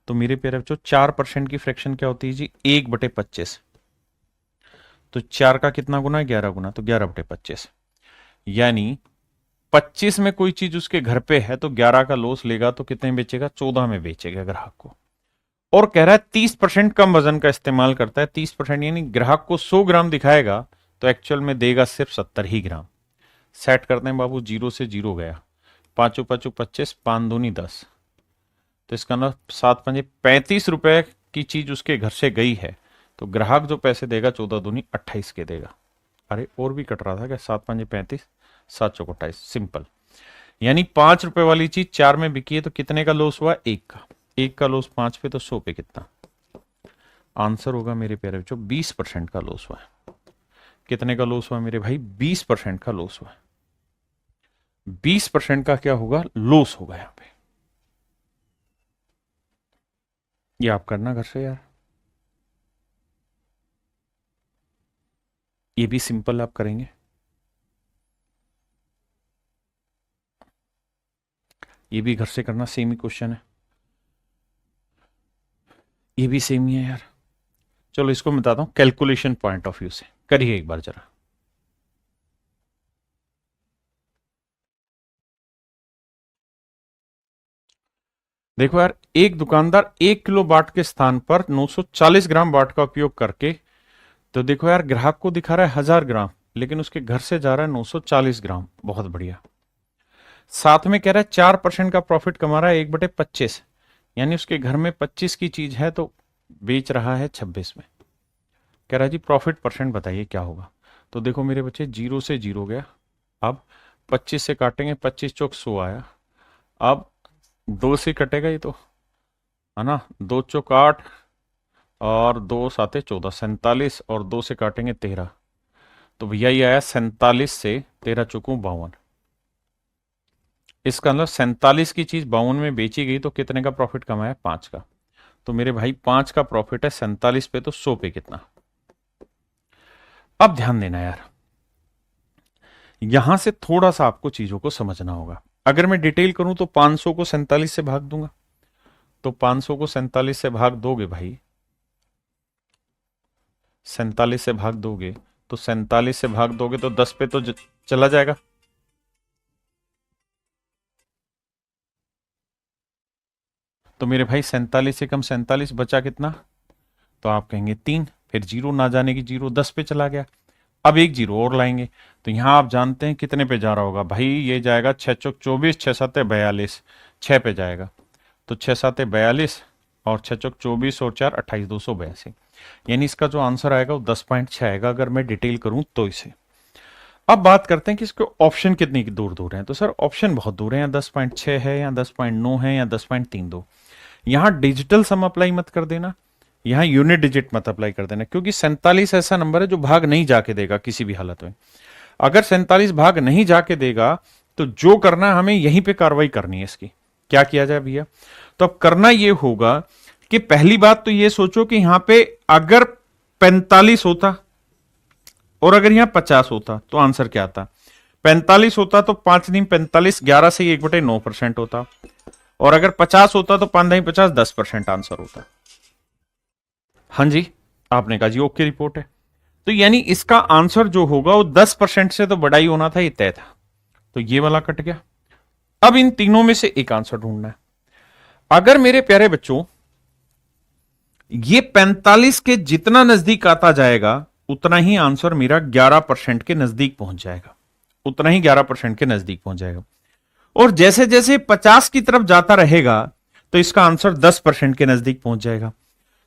S1: तो मेरे प्यारे बच्चों 4% की फ्रैक्शन क्या होती है जी? 1/25। तो 4 का कितना गुना है? 11 गुना, तो 11/25। यानी 25 में कोई चीज उसके घर पे है तो 11 का लॉस लेगा तो कितने में बेचेगा? 14 में बेचेगा ग्राहक को। और कह रहा है 30% कम वजन का इस्तेमाल करता है। 30% यानी ग्राहक को 100 ग्राम दिखाएगा तो एक्चुअल में देगा सिर्फ 70 ही ग्राम। सेट करते हैं बाबू, 0 से 0 गया, 5×5 = 25, 5×2 = 10, तो इसका ना 7×5 = 35 रुपए की चीज उसके घर से गई है तो ग्राहक जो पैसे देगा 14×2 = 28 के देगा। अरे और भी कट रहा था क्या? 7×5 = 35, 7×4 = 28, सिंपल। यानी 5 रुपए वाली चीज 4 में बिकी है तो कितने का लॉस हुआ? 1 का। 1 का लॉस 5 पे तो 100 पे कितना? आंसर होगा मेरे प्यारे बच्चों 20% का लॉस हुआ है। कितने का लॉस हुआ मेरे भाई? 20% का लॉस हुआ। 20% का क्या होगा? लॉस होगा यहां पे। ये आप करना घर से यार, ये भी सिंपल आप करेंगे। ये भी घर से करना, सेम ही क्वेश्चन है। ये भी सेम ही है यार। चलो इसको मैं बताता हूं कैलकुलेशन पॉइंट ऑफ व्यू से, करिए एक बार जरा। देखो यार, एक दुकानदार 1 किलो बाट के स्थान पर 940 ग्राम बाट का उपयोग करके, तो देखो यार ग्राहक को दिखा रहा है 1000 ग्राम लेकिन उसके घर से जा रहा है 940 ग्राम। बहुत बढ़िया। साथ में कह रहा है 4% का प्रॉफिट कमा रहा है 1/25, यानी उसके घर में 25 की चीज है तो बेच रहा है 26 में। कह रहा है जी प्रॉफिट परसेंट बताइए क्या होगा। तो देखो मेरे बच्चे, 0 से 0 गया। अब 25 से काटेंगे, 25 चौक 100 आया। अब 2 से कटेगा ये तो, है ना, 2 चौक 8 और 2 साते 14, 47, और 2 से काटेंगे 13। तो भैया ये आया 47 से 13 चौकू 52। इसका मतलब 47 की चीज 52 में बेची गई तो कितने का प्रॉफिट कमाया? 5 का। तो मेरे भाई 5 का प्रॉफिट है 47 पे, तो 100 पे कितना? अब ध्यान देना यार, यहां से थोड़ा सा आपको चीजों को समझना होगा। अगर मैं डिटेल करूं तो 500 को 47 से भाग दूंगा। तो 500 को 47 से भाग दोगे भाई, 47 से भाग दोगे तो 47 से भाग दोगे तो 10 पे तो चला जाएगा। तो मेरे भाई 47 से कम 47 बचा कितना? तो आप कहेंगे 3। फिर जीरो ना जाने की जीरो 10 पे चला गया। अब एक जीरो और लाएंगे। तो यहां आप जानते हैं कितने पे जा रहा होगा भाई? ये जाएगा 6 चौक 24, 6 सत्ते 42, 6 पे जाएगा। तो 6 सत्ते 42 और 6 चौक 24 और 4 28, 282। यानी इसका जो आंसर आएगा वो 10.6 आएगा, अगर मैं डिटेल करूं तो इसे। अब बात करते हैं कि इसके ऑप्शन कितनी दूर दूर हैं। तो सर ऑप्शन बहुत दूर है, यहाँ 10.6 है, यहाँ 10.9 है, यहाँ 10.32। यहाँ डिजिटल सम अप्लाई मत कर देना, यहाँ यूनिट डिजिट मत अप्लाई कर देना, क्योंकि 47 ऐसा नंबर है जो भाग नहीं जाके देगा किसी भी हालत में। अगर 47 भाग नहीं जाके देगा तो जो करना है हमें यहीं पे कार्रवाई करनी है इसकी। क्या किया जाए भैया? तो अब करना यह होगा कि पहली बात तो यह सोचो कि यहां पे अगर 45 होता और अगर यहां 50 होता तो आंसर क्या आता? 45 होता तो 5 नीम 45, 11 से 1/9% होता। और अगर 50 होता तो 5 ढाई 50, 10% आंसर होता। हाँ जी, आपने कहा जी ओके रिपोर्ट है। तो यानी इसका आंसर जो होगा वो 10% से तो बड़ा ही होना था, ये तय था। तो ये वाला कट गया। अब इन तीनों में से एक आंसर ढूंढना है। अगर मेरे प्यारे बच्चों ये 45 के जितना नजदीक आता जाएगा उतना ही आंसर मेरा 11% के नजदीक पहुंच जाएगा, उतना ही 11% के नजदीक पहुंच जाएगा। और जैसे जैसे 50 की तरफ जाता रहेगा तो इसका आंसर 10% के नजदीक पहुंच जाएगा।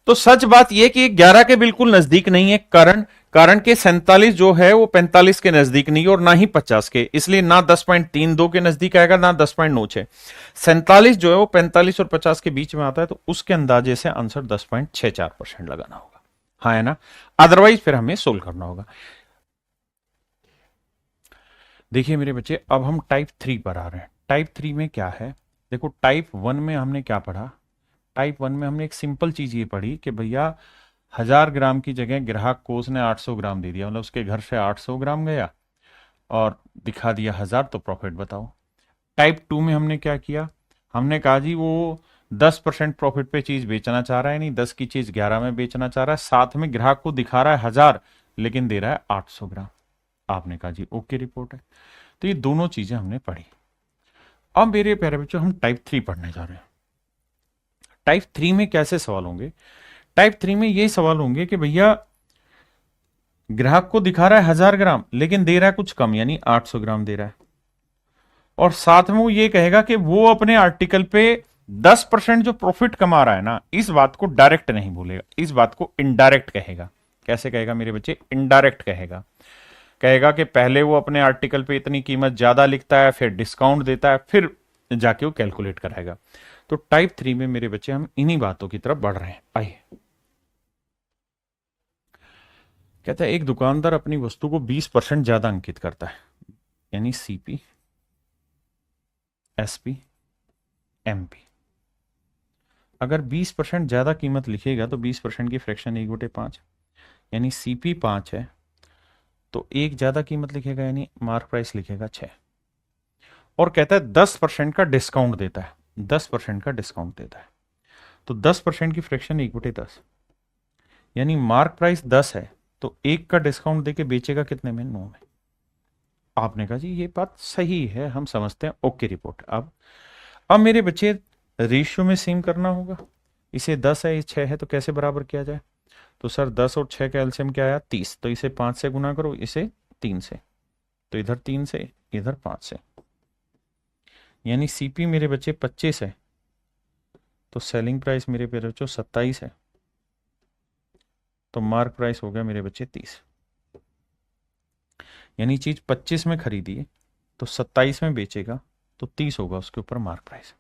S1: तो सच बात यह कि 11 के बिल्कुल नजदीक नहीं है, कारण कारण के 47 जो है वो 45 के नजदीक नहीं और ना ही 50 के, इसलिए ना 10.32 के नजदीक आएगा ना 10.96। 47 जो है वो 45 और 50 के बीच में आता है, तो उसके अंदाजे से आंसर 10.64% लगाना होगा। हाँ है ना? अदरवाइज फिर हमें सोल्व करना होगा। देखिए मेरे बच्चे, अब हम टाइप 3 पर आ रहे हैं। टाइप 3 में क्या है? देखो टाइप 1 में हमने क्या पढ़ा? टाइप 1 में हमने एक सिंपल चीज ये पढ़ी कि भैया 1000 ग्राम की जगह ग्राहक को उसने 800 ग्राम दे दिया, मतलब उसके घर से 800 ग्राम गया और दिखा दिया 1000, तो प्रॉफिट बताओ। टाइप 2 में हमने क्या किया? हमने कहा जी वो 10% प्रॉफिट पे चीज बेचना चाह रहा है, नहीं 10 की चीज 11 में बेचना चाह रहा है, साथ में ग्राहक को दिखा रहा है 1000 लेकिन दे रहा है 800 ग्राम। आपने कहा जी ओके रिपोर्ट है। तो ये दोनों चीजें हमने पढ़ी। अब मेरे प्यारे बच्चों हम टाइप 3 पढ़ने जा रहे हैं। टाइप 3 में कैसे सवाल होंगे? टाइप 3 में ये सवाल होंगे कि भैया ग्राहक को दिखा रहा है 1000 ग्राम लेकिन दे रहा है कुछ कम, यानी 800 ग्राम दे रहा है, और साथ में वो ये कहेगा कि वो अपने आर्टिकल पे 10% जो प्रॉफिट कमा रहा है ना, इस बात को डायरेक्ट नहीं बोलेगा, इस बात को इनडायरेक्ट कहेगा। कैसे कहेगा मेरे बच्चे? इनडायरेक्ट कहेगा। कहेगा कि पहले वो अपने आर्टिकल पे इतनी कीमत ज्यादा लिखता है, फिर डिस्काउंट देता है, फिर जाके वो कैलकुलेट कराएगा। तो टाइप 3 में मेरे बच्चे हम इन्हीं बातों की तरफ बढ़ रहे हैं। आइए, कहता है एक दुकानदार अपनी वस्तु को 20% ज्यादा अंकित करता है, यानी सीपी, एसपी, एमपी। अगर 20% ज्यादा कीमत लिखेगा तो 20% की फ्रैक्शन 1/5, यानी सीपी 5 है तो एक ज्यादा कीमत लिखेगा, यानी मार्क प्राइस लिखेगा 6। और कहता है 10% का डिस्काउंट देता है, 10% का डिस्काउंट देता है। तो 10% की फ्रैक्शन 1/10, यानी मार्क प्राइस 10 है तो एक का डिस्काउंट देके बेचेगा कितने में? 9 में। आपने कहा जी ये बात सही है, हम समझते हैं, ओके रिपोर्ट। अब मेरे बच्चे रेशियो में सेम करना होगा। इसे 10 है, ये 6 है, तो कैसे बराबर किया जाए? तो सर 10 और 6 का एलसीएम क्या आया? 30। तो इसे 5 से गुना करो, इसे 3 से, तो इधर 3 से, इधर 5 से, यानी सीपी मेरे बच्चे 25 है तो सेलिंग प्राइस मेरे बच्चों 27 है। तो मार्क प्राइस हो गया मेरे बच्चे 30। यानी चीज 25 में खरीदी है तो 27 में बेचेगा तो 30 होगा उसके ऊपर मार्क प्राइस।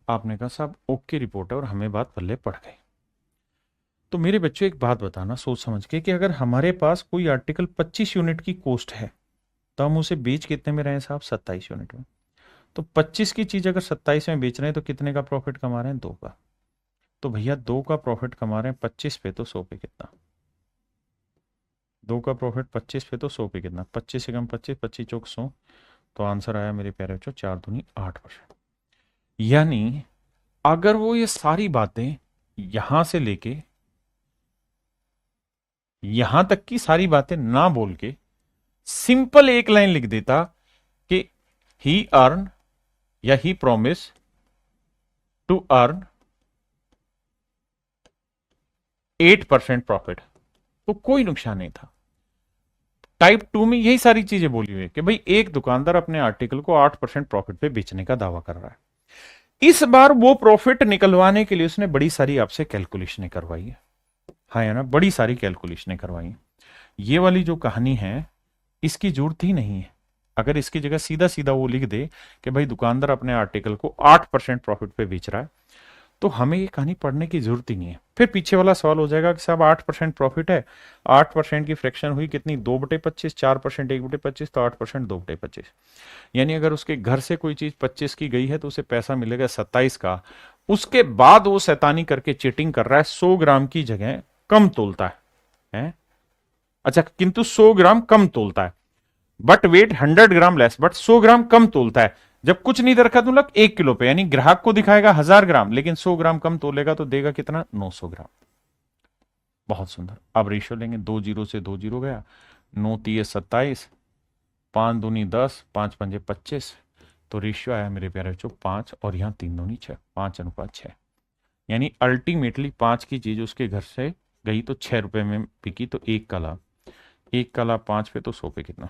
S1: आपने कहा साहब ओके रिपोर्ट है और हमें बात पल्ले पड़ गई। तो मेरे बच्चों एक बात बताना सोच समझ के कि अगर हमारे पास कोई आर्टिकल 25 यूनिट की कॉस्ट है तो हम उसे बेच कितने में रहे हैं साहब? 27 यूनिट में। तो 25 की चीज अगर 27 में बेच रहे हैं तो कितने का प्रॉफिट कमा रहे हैं? 2 का। तो भैया 2 का प्रॉफिट कमा रहे हैं 25 पे, तो 100 पे कितना? 2 का प्रॉफिट 25 पे तो 100 पे कितना? 25 से कम 25, 25 चौक 100। तो आंसर आया मेरे प्यारे बच्चों 4 दूनी 8%। यानी अगर वो ये सारी बातें यहां से लेके यहां तक की सारी बातें ना बोल के सिंपल एक लाइन लिख देता कि ही अर्न या ही प्रॉमिस टू अर्न 8% प्रॉफिट, तो कोई नुकसान नहीं था। टाइप 2 में यही सारी चीजें बोली हुई है कि भाई एक दुकानदार अपने आर्टिकल को 8% प्रॉफिट पे बेचने का दावा कर रहा है। इस बार वो प्रॉफिट निकलवाने के लिए उसने बड़ी सारी आपसे कैलकुलेशनें करवाई है। हाँ है ना, बड़ी सारी कैलकुलेशनें करवाई है। ये वाली जो कहानी है इसकी जरूरत ही नहीं है। अगर इसकी जगह सीधा सीधा वो लिख दे कि भाई दुकानदार अपने आर्टिकल को 8% प्रॉफिट पे बेच रहा है, तो हमें ये कहानी पढ़ने की जरूरत ही नहीं है। फिर पीछे वाला सवाल हो जाएगा कि साहब 8% प्रॉफिट है, 8% की फ्रैक्शन हुई कितनी? 2/25, 4% 1/25, तो 8% 2/25। यानी अगर उसके घर से कोई चीज 25 की गई है तो उसे पैसा मिलेगा 27 का। उसके बाद वो शैतानी करके चीटिंग कर रहा है, 100 ग्राम की जगह कम तोलता है? अच्छा, किंतु 100 ग्राम कम तोलता है, but weight 100 gram less, but 100 gram कम तोलता है। जब कुछ नहीं रखा तो लग 1 किलो पे, यानी ग्राहक को दिखाएगा 1000 ग्राम लेकिन 100 ग्राम कम तोलेगा तो देगा कितना? 900 ग्राम। बहुत सुंदर। अब रेशियो लेंगे, 2 जीरो से 2 जीरो गया, 9 तीय 27, 5 दूनी 10, 5 पंजे 25। तो रेशियो आया मेरे प्यारे बच्चों 5 और यहां 3 दूनी 6, 5:6। यानी अल्टीमेटली 5 की चीज उसके घर से गई तो 6 रुपए में बिकी, तो 1 का लाभ। 1 का लाभ 5 पे तो 100 पे कितना?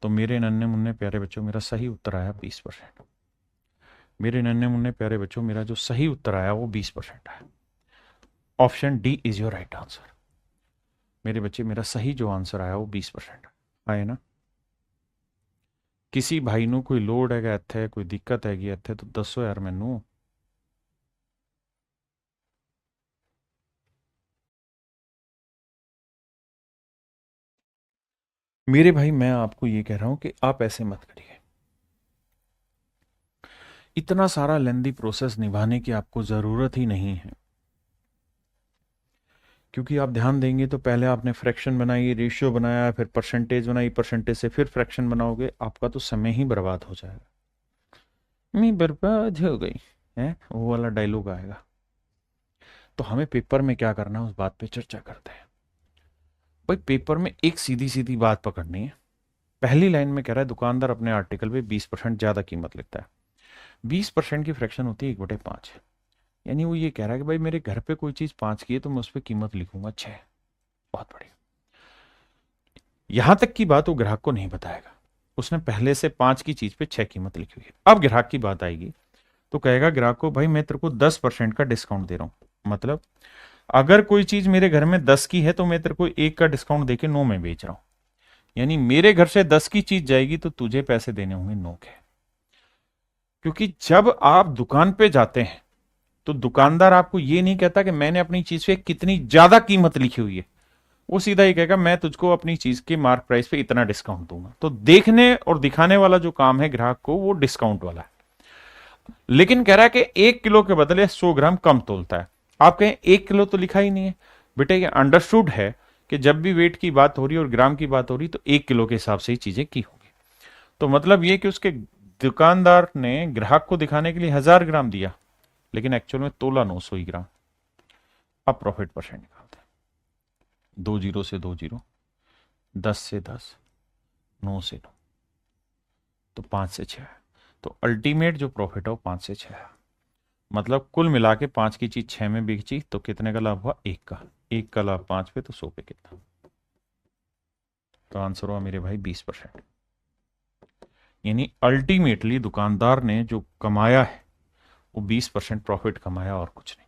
S1: तो मेरे नन्हे मुन्ने प्यारे बच्चों मेरा सही उत्तर आया 20%। मेरे नन्हे मुन्ने प्यारे बच्चों मेरा जो सही उत्तर आया वो 20% है। Option D is your right answer. मेरे बच्चे मेरा सही जो आंसर आया वो 20% आए ना। किसी भाई नु कोई लोड है इत्थे, कोई दिक्कत हैगी इत्थे तो दसो यार मैनू। मेरे भाई मैं आपको ये कह रहा हूं कि आप ऐसे मत करिए। इतना सारा लेंदी प्रोसेस निभाने की आपको जरूरत ही नहीं है। क्योंकि आप ध्यान देंगे तो पहले आपने फ्रैक्शन बनाई, रेशियो बनाया, फिर परसेंटेज बनाई, परसेंटेज से फिर फ्रैक्शन बनाओगे, आपका तो समय ही बर्बाद हो जाएगा। मैं बर्बाद हो गई है वो वाला डायलॉग आएगा। तो हमें पेपर में क्या करना है उस बात पे चर्चा करते हैं। भाई पेपर में एक सीधी सीधी बात पकड़नी है। पहली लाइन में कह रहा है दुकानदार अपने आर्टिकल पे 20% ज्यादा कीमत लिखता है। 20% की फ्रैक्शन होती है 1/5। यानी वो ये कह रहा है कि भाई मेरे घर पे कोई चीज 5 की है तो मैं उस पर कीमत लिखूंगा 6। बहुत बढ़िया। यहां तक की बात वो ग्राहक को नहीं बताएगा। उसने पहले से 5 की चीज पे 6 कीमत लिखी हुई है। अब ग्राहक की बात आएगी तो कहेगा ग्राहक को भाई मैं तेरे को 10% का डिस्काउंट दे रहा हूं। मतलब अगर कोई चीज मेरे घर में 10 की है तो मैं तेरे को 1 का डिस्काउंट देके 9 में बेच रहा हूं। यानी मेरे घर से 10 की चीज जाएगी तो तुझे पैसे देने होंगे 9 के। क्योंकि जब आप दुकान पे जाते हैं तो दुकानदार आपको ये नहीं कहता कि मैंने अपनी चीज पे कितनी ज्यादा कीमत लिखी हुई है। वो सीधा ही कहेगा मैं तुझको अपनी चीज के मार्क प्राइस पे इतना डिस्काउंट दूंगा। तो देखने और दिखाने वाला जो काम है ग्राहक को वो डिस्काउंट वाला है। लेकिन कह रहा है कि 1 किलो के बदले 100 ग्राम कम तोलता है। आप कहें 1 किलो तो लिखा ही नहीं है। बेटे ये अंडरस्टूड है कि जब भी वेट की बात हो रही है और ग्राम की बात हो रही तो 1 किलो के हिसाब से ही चीजें की होगी। तो मतलब ये कि उसके दुकानदार ने ग्राहक को दिखाने के लिए 1000 ग्राम दिया लेकिन एक्चुअल में तोला 900 ही ग्राम। अब प्रॉफिट परसेंट निकालते हैं। 2 जीरो से 2 जीरो, 10 से 10, 9 से 9, तो 5 से 6। तो अल्टीमेट जो प्रॉफिट है वो 5 से 6 है। मतलब कुल मिला के 5 की चीज 6 में बेची तो कितने का लाभ हुआ? 1 का। 1 का लाभ 5 पे तो 100 पे कितना? तो आंसर हुआ मेरे भाई 20%। यानी अल्टीमेटली दुकानदार ने जो कमाया है वो 20% प्रॉफिट कमाया और कुछ नहीं।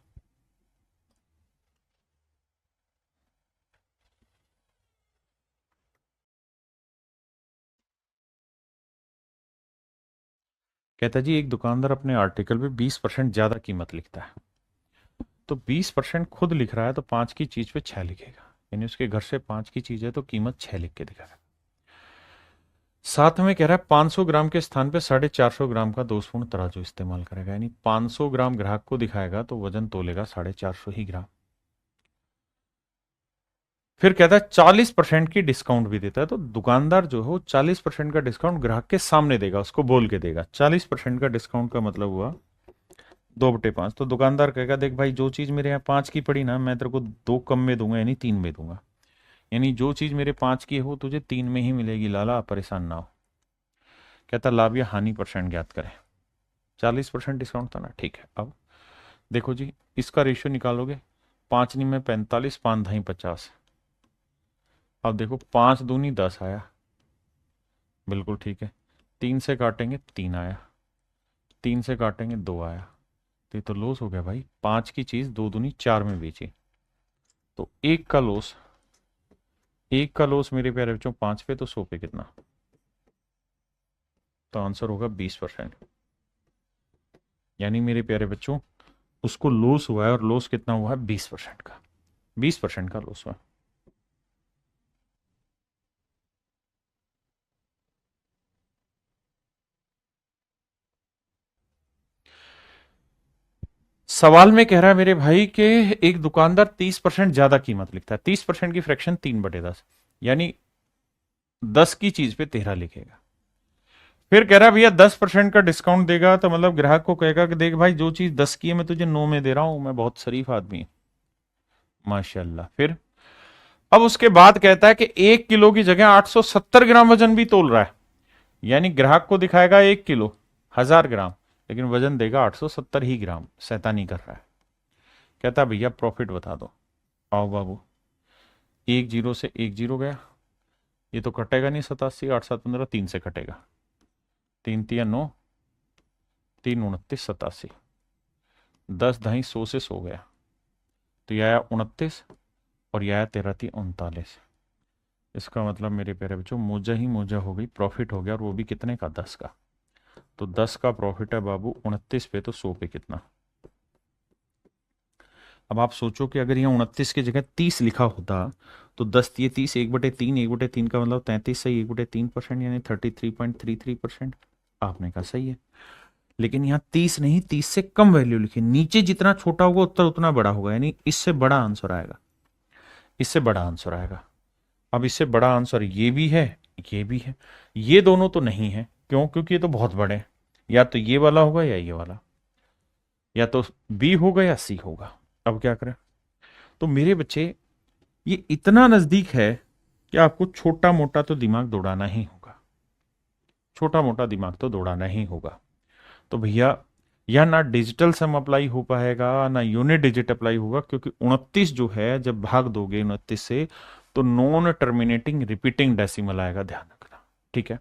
S1: कहता जी एक दुकानदार अपने आर्टिकल पे 20% ज्यादा कीमत लिखता है, तो 20% खुद लिख रहा है तो 5 की चीज पे 6 लिखेगा, यानी उसके घर से 5 की चीज है तो कीमत 6 लिख के दिखाएगा। साथ में कह रहा है 500 ग्राम के स्थान पे 450 ग्राम का दोषपूर्ण तराजू इस्तेमाल करेगा, यानी 500 ग्राम ग्राहक को दिखाएगा तो वजन तोलेगा 450 ही ग्राम। फिर कहता है 40% की डिस्काउंट भी देता है, तो दुकानदार जो है वो 40% का डिस्काउंट ग्राहक के सामने देगा, उसको बोल के देगा। 40% का डिस्काउंट का मतलब हुआ 2/5। तो दुकानदार कहेगा देख भाई जो चीज मेरे यहाँ 5 की पड़ी ना, मैं तेरे को 2 कम में दूंगा, यानी 3 में दूंगा, यानी जो चीज मेरे 5 की हो तुझे 3 में ही मिलेगी, लाला परेशान ना हो। कहता लाभ या हानि परसेंट ज्ञात करें। 40% डिस्काउंट था ना, ठीक है। अब देखो जी इसका रेशियो निकालोगे, 5 नी में 45, 5 ढाई 50। अब देखो 5 दूनी 10 आया, बिल्कुल ठीक है। 3 से काटेंगे 3 आया, 3 से काटेंगे 2 आया, तो ये तो लॉस हो गया भाई। 5 की चीज 2 दूनी 4 में बेची, तो एक का लॉस मेरे प्यारे बच्चों 5 पे, तो 100 पे कितना, तो आंसर होगा 20%। यानी मेरे प्यारे बच्चों उसको लॉस हुआ है, और लॉस कितना हुआ है 20% का, 20% का लॉस हुआ है। सवाल में कह रहा है मेरे भाई कि एक दुकानदार 30% ज्यादा कीमत लिखता है, 30% की फ्रैक्शन 3/10, यानी 10 की चीज पे 13 लिखेगा। फिर कह रहा है भैया 10% का डिस्काउंट देगा, तो मतलब ग्राहक को कहेगा कि देख भाई जो चीज 10 की है मैं तुझे 9 में दे रहा हूं, मैं बहुत शरीफ आदमी हूं, माशाल्लाह। फिर अब उसके बाद कहता है कि 1 किलो की जगह 870 ग्राम वजन भी तोल रहा है, यानी ग्राहक को दिखाएगा 1 किलो 1000 ग्राम, लेकिन वजन देगा 870 ही ग्राम, शैतानी कर रहा है। कहता भैया प्रॉफिट बता दो। आओ बाबू, 1 जीरो से 1 जीरो गया, ये तो कटेगा नहीं, 87, 8 7 15, 3 से कटेगा, 3 3 9, 3 29 87, 10 ढाई 100 से 100 गया, तो यह आया 29, और यह आया 13 3 39। इसका मतलब मेरे प्यारे बच्चों मोजा ही मोजा हो गई, प्रॉफिट हो गया, और वो भी कितने का, 10 का। तो 10 का प्रॉफिट है बाबू 29 पे, तो 100 पे कितना। अब आप सोचो कि अगर यहाँ 29 की जगह 30 लिखा होता, तो 10 ये 30, 1/3, 1/3 का मतलब 33, सही, 1/3%, यानी 33.33%। आपने कहा सही है, लेकिन यहाँ 30 नहीं, 30 से कम वैल्यू लिखी, नीचे जितना छोटा होगा उत्तर उतना बड़ा होगा, यानी इससे बड़ा आंसर आएगा, इससे बड़ा आंसर आएगा। अब इससे बड़ा आंसर ये भी है, ये भी है, ये दोनों तो नहीं है, क्यों, क्योंकि ये तो बहुत बड़े हैं, या तो ये वाला होगा या ये वाला, या तो बी होगा या सी होगा। अब क्या करें। तो मेरे बच्चे ये इतना नजदीक है कि आपको छोटा मोटा तो दिमाग दौड़ाना ही होगा, छोटा मोटा दिमाग तो दौड़ाना ही होगा। तो भैया यह ना डिजिटल सम अप्लाई हो पाएगा ना यूनिट डिजिट अप्लाई होगा, क्योंकि 29 जो है जब भाग दोगे 29 से, तो नॉन टर्मिनेटिंग रिपीटिंग डेसिमल आएगा, ध्यान रखना, ठीक है।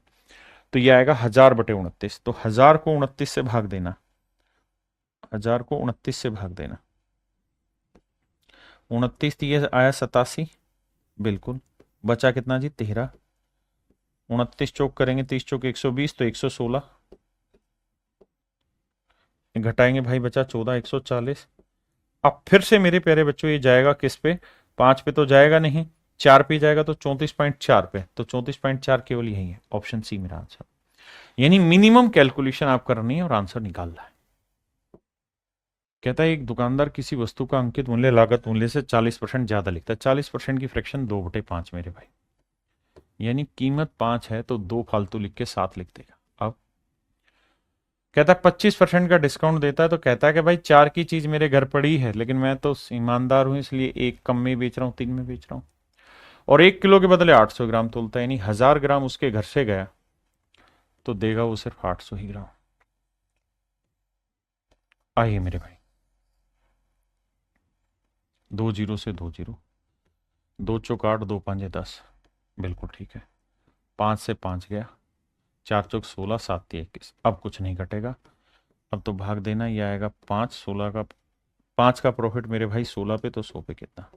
S1: तो यह आएगा 1000/29, तो 1000 को 29 से भाग देना, 1000 को 29 से भाग देना, 29 ये आया 87, बिल्कुल, बचा कितना जी 13, 29 चौक करेंगे, 30 चौक 120, तो 116, घटाएंगे भाई बचा 14, 140। अब फिर से मेरे प्यारे बच्चों ये जाएगा किस पे, 5 पे तो जाएगा नहीं, 4 पे जाएगा, तो 34.4 पे, तो 34.4 केवल यही है, ऑप्शन सी मेरा आंसर। यानी मिनिमम कैलकुलेशन आप करनी है और आंसर निकालना है। कहता है एक दुकानदार किसी वस्तु का अंकित मूल्य लागत मूल्य से 40% ज्यादा लिखता है, 40% की फ्रैक्शन 2/5 मेरे भाई, यानी कीमत 5 है तो 2 फालतू लिख के 7 लिख देगा। अब कहता है 25% का डिस्काउंट देता है, तो कहता है कि भाई 4 की चीज मेरे घर पड़ी है, लेकिन मैं तो ईमानदार हूं इसलिए एक कम में बेच रहा हूं, 3 में बेच रहा हूं, और 1 किलो के बदले 800 ग्राम तोलता है, यानी 1000 ग्राम उसके घर से गया तो देगा वो सिर्फ 800 ही ग्राम। आइए मेरे भाई, 2 जीरो से 2 जीरो, 2 चौक 8, 2 5 10, बिल्कुल ठीक है। 5 से 5 गया, 4 चौक 16, 7 3 21, अब कुछ नहीं घटेगा, अब तो भाग देना, ये आएगा 5, 16 का, 5 का प्रॉफिट मेरे भाई 16 पे, तो 100 पे कितना।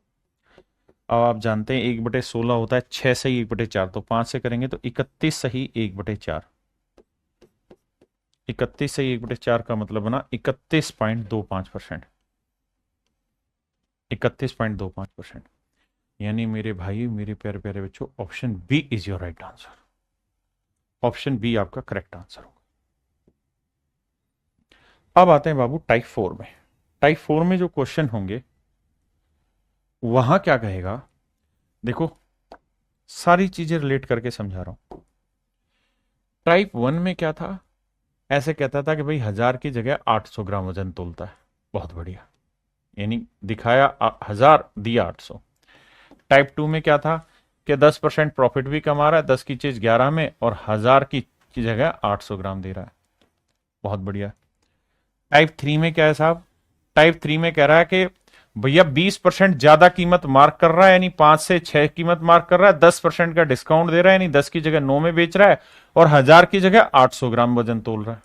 S1: अब आप जानते हैं 1/16 होता है 6 सही 1/4, तो 5 से करेंगे तो 31 सही 1/4, 31 से 1/4 का मतलब बना 31.25%। 31.25%। यानी मेरे भाई, मेरे प्यारे प्यारे बच्चों, option B is your right answer. Option B आपका करेक्ट आंसर होगा। अब आते हैं बाबू टाइप 4 में। टाइप 4 में जो क्वेश्चन होंगे वहां क्या कहेगा, देखो सारी चीजें रिलेट करके समझा रहा हूं। टाइप 1 में क्या था, ऐसे कहता था कि भाई 1000 की जगह 800 ग्राम वजन तोलता है। बहुत बढ़िया, यानी दिखाया 1000, दिया 800। टाइप 2 में क्या था कि 10% प्रॉफिट भी कमा रहा है, 10 की चीज 11 में, और 1000 की जगह 800 ग्राम दे रहा है। बहुत बढ़िया। टाइप 3 में क्या है साहब, टाइप 3 में कह रहा है कि भैया 20% ज्यादा कीमत मार्क कर रहा है, यानी 5 से 6 कीमत मार्क कर रहा है, 10% का डिस्काउंट दे रहा है, यानी 10 की जगह 9 में बेच रहा है, और 1000 की जगह 800 ग्राम वजन तोल रहा है।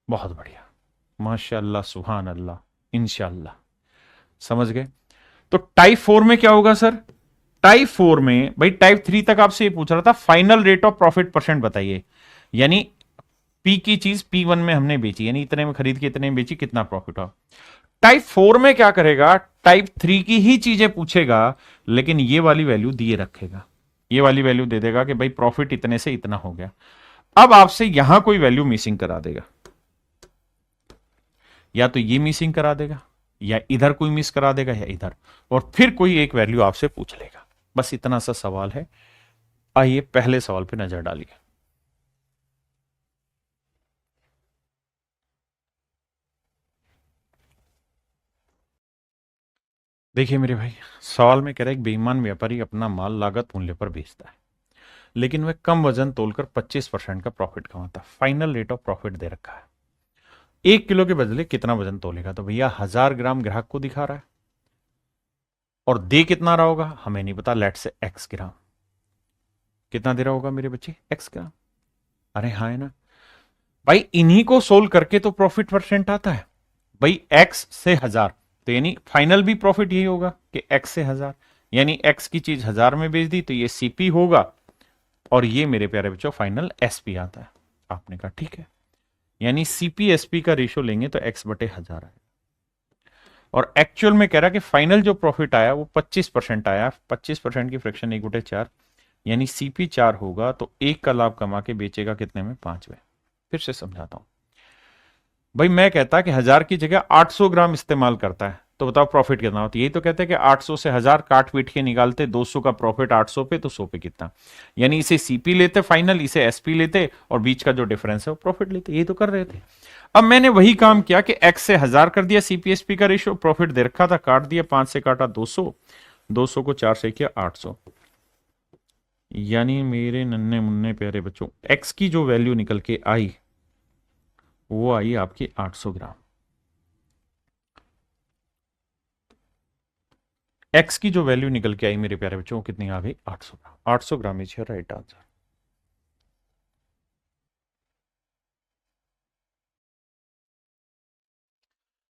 S1: बहुत बढ़िया, माशाअल्लाह, सुभान अल्लाह, इंशाअल्लाह। समझ गए। तो टाइप 4 में क्या होगा सर, टाइप 4 में भाई, टाइप 3 तक आपसे ये पूछ रहा था final rate of profit percent बताइए, यानी पी की चीज P1 में हमने बेची, यानी इतने में खरीद के इतने में बेची, कितना प्रॉफिट हुआ। टाइप 4 में क्या करेगा, टाइप 3 की ही चीजें पूछेगा, लेकिन ये वाली वैल्यू दिए रखेगा। ये वाली वैल्यू दे देगा कि भाई प्रॉफिट इतने से इतना हो गया। अब आपसे यहां कोई वैल्यू मिसिंग करा देगा, या तो ये मिसिंग करा देगा, या इधर कोई मिस करा देगा, या इधर, और फिर कोई एक वैल्यू आपसे पूछ लेगा। बस इतना सा सवाल है। आइए पहले सवाल पे नजर डालिए। देखिए मेरे भाई, सवाल में कह रहा है एक बेईमान व्यापारी अपना माल लागत मूल्य पर बेचता है, लेकिन वह कम वजन तोलकर 25% का प्रॉफिट कमाता है। फाइनल रेट ऑफ प्रॉफिट दे रखा है। 1 किलो के बदले कितना वजन तोलेगा, तो भैया 1000 ग्राम ग्राहक को दिखा रहा है, और दे कितना रहा होगा हमें नहीं पता, लेट से एक्स ग्राम। कितना दे रहा होगा मेरे बच्चे, एक्स ग्राम। अरे हाँ, है ना भाई, इन्हीं को सोल्व करके तो प्रॉफिट परसेंट आता है भाई। एक्स से 1000, तो यानी फाइनल भी प्रॉफिट यही होगा कि एक्स से 1000, यानी एक्स की चीज 1000 में बेच दी, तो ये सीपी होगा, और ये मेरे प्यारे बच्चों फाइनल एसपी आता है। आपने कहा ठीक है, यानी सीपी एसपी का रेशियो लेंगे तो एक्स बटे 1000 आएगा। और एक्चुअल में कह रहा कि फाइनल जो प्रॉफिट आया वो 25% आया। 25% की फ्रैक्शन 1/4, यानी सीपी 4 होगा, तो 1 का लाभ कमा के बेचेगा कितने में, 5 में। फिर से समझाता हूं भाई, मैं कहता कि 1000 की जगह 800 ग्राम इस्तेमाल करता है, तो बताओ प्रॉफिट कितना होता है। यही तो कहते हैं कि 800 से 1000 काट पीट के निकालते, 200 का प्रॉफिट 800 पे, तो 100 पे कितना, यानी इसे सीपी लेते फाइनल, इसे एसपी लेते, और बीच का जो डिफरेंस है वो प्रॉफिट लेते। यही तो कर रहे थे। अब मैंने वही काम किया कि एक्स से 1000 कर दिया, सीपीएसपी का रेशियो, प्रॉफिट दे रखा था, काट दिया, 5 से काटा 200, 200 को 4 से किया 800, यानी मेरे नन्हे मुन्ने प्यारे बच्चों, एक्स की जो वैल्यू निकल के आई वो आई आपकी 800 ग्राम। एक्स की जो वैल्यू निकल के आई मेरे प्यारे बच्चों, वो कितनी आ गई, 800 ग्राम। 800 gram is your right answer.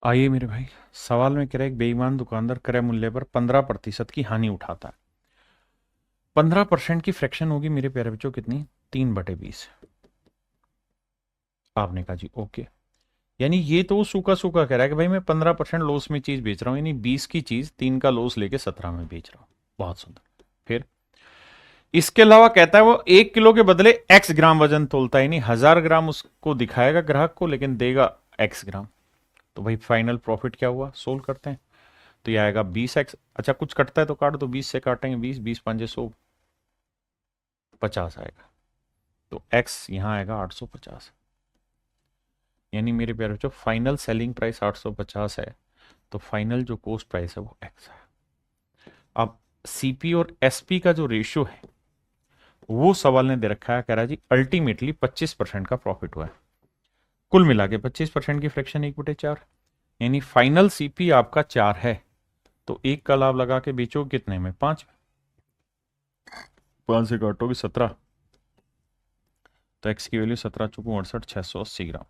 S1: आइए मेरे भाई, सवाल में कह रहा है एक बेईमान दुकानदार क्रय मूल्य पर 15% की हानि उठाता है। 15% की फ्रैक्शन होगी मेरे प्यारे बच्चों कितनी, 3/20। आपने कहा जी ओके, यानी ये तो सूखा सूखा कह रहा है कि भाई मैं 15% लॉस में चीज बेच रहा हूं, यानी 20 की चीज 3 का लॉस लेके 17 में बेच रहा हूं। बहुत सुंदर। फिर इसके अलावा कहता है वो 1 किलो के बदले एक्स ग्राम वजन तोलता है, यानी 1000 ग्राम उसको दिखाएगा ग्राहक को, लेकिन देगा एक्स ग्राम। तो भाई फाइनल प्रॉफिट क्या हुआ, सोल्व करते हैं। तो ये आएगा 20x। अच्छा कुछ कटता है तो काट दो, 20 से काटेंगे 20, 20 पंजे 100, 50 आएगा। तो x यहां आएगा 850, यानी मेरे प्यारे बच्चों फाइनल सेलिंग प्राइस 850 है, तो फाइनल जो कोस्ट प्राइस है वो x है। अब सीपी और एसपी का जो रेशियो है वो सवाल ने दे रखा है, कह रहा है जी अल्टीमेटली 25% का प्रॉफिट हुआ है, कुल मिला के 25% की फ्रैक्शन 1/4, यानी फाइनल सीपी आपका 4 है, तो 1 का लाभ लगा के बेचो कितने में, 5 में। 5 से काटोगे 17, तो एक्स की वैल्यू 17 चुकू 68, 680 ग्राम।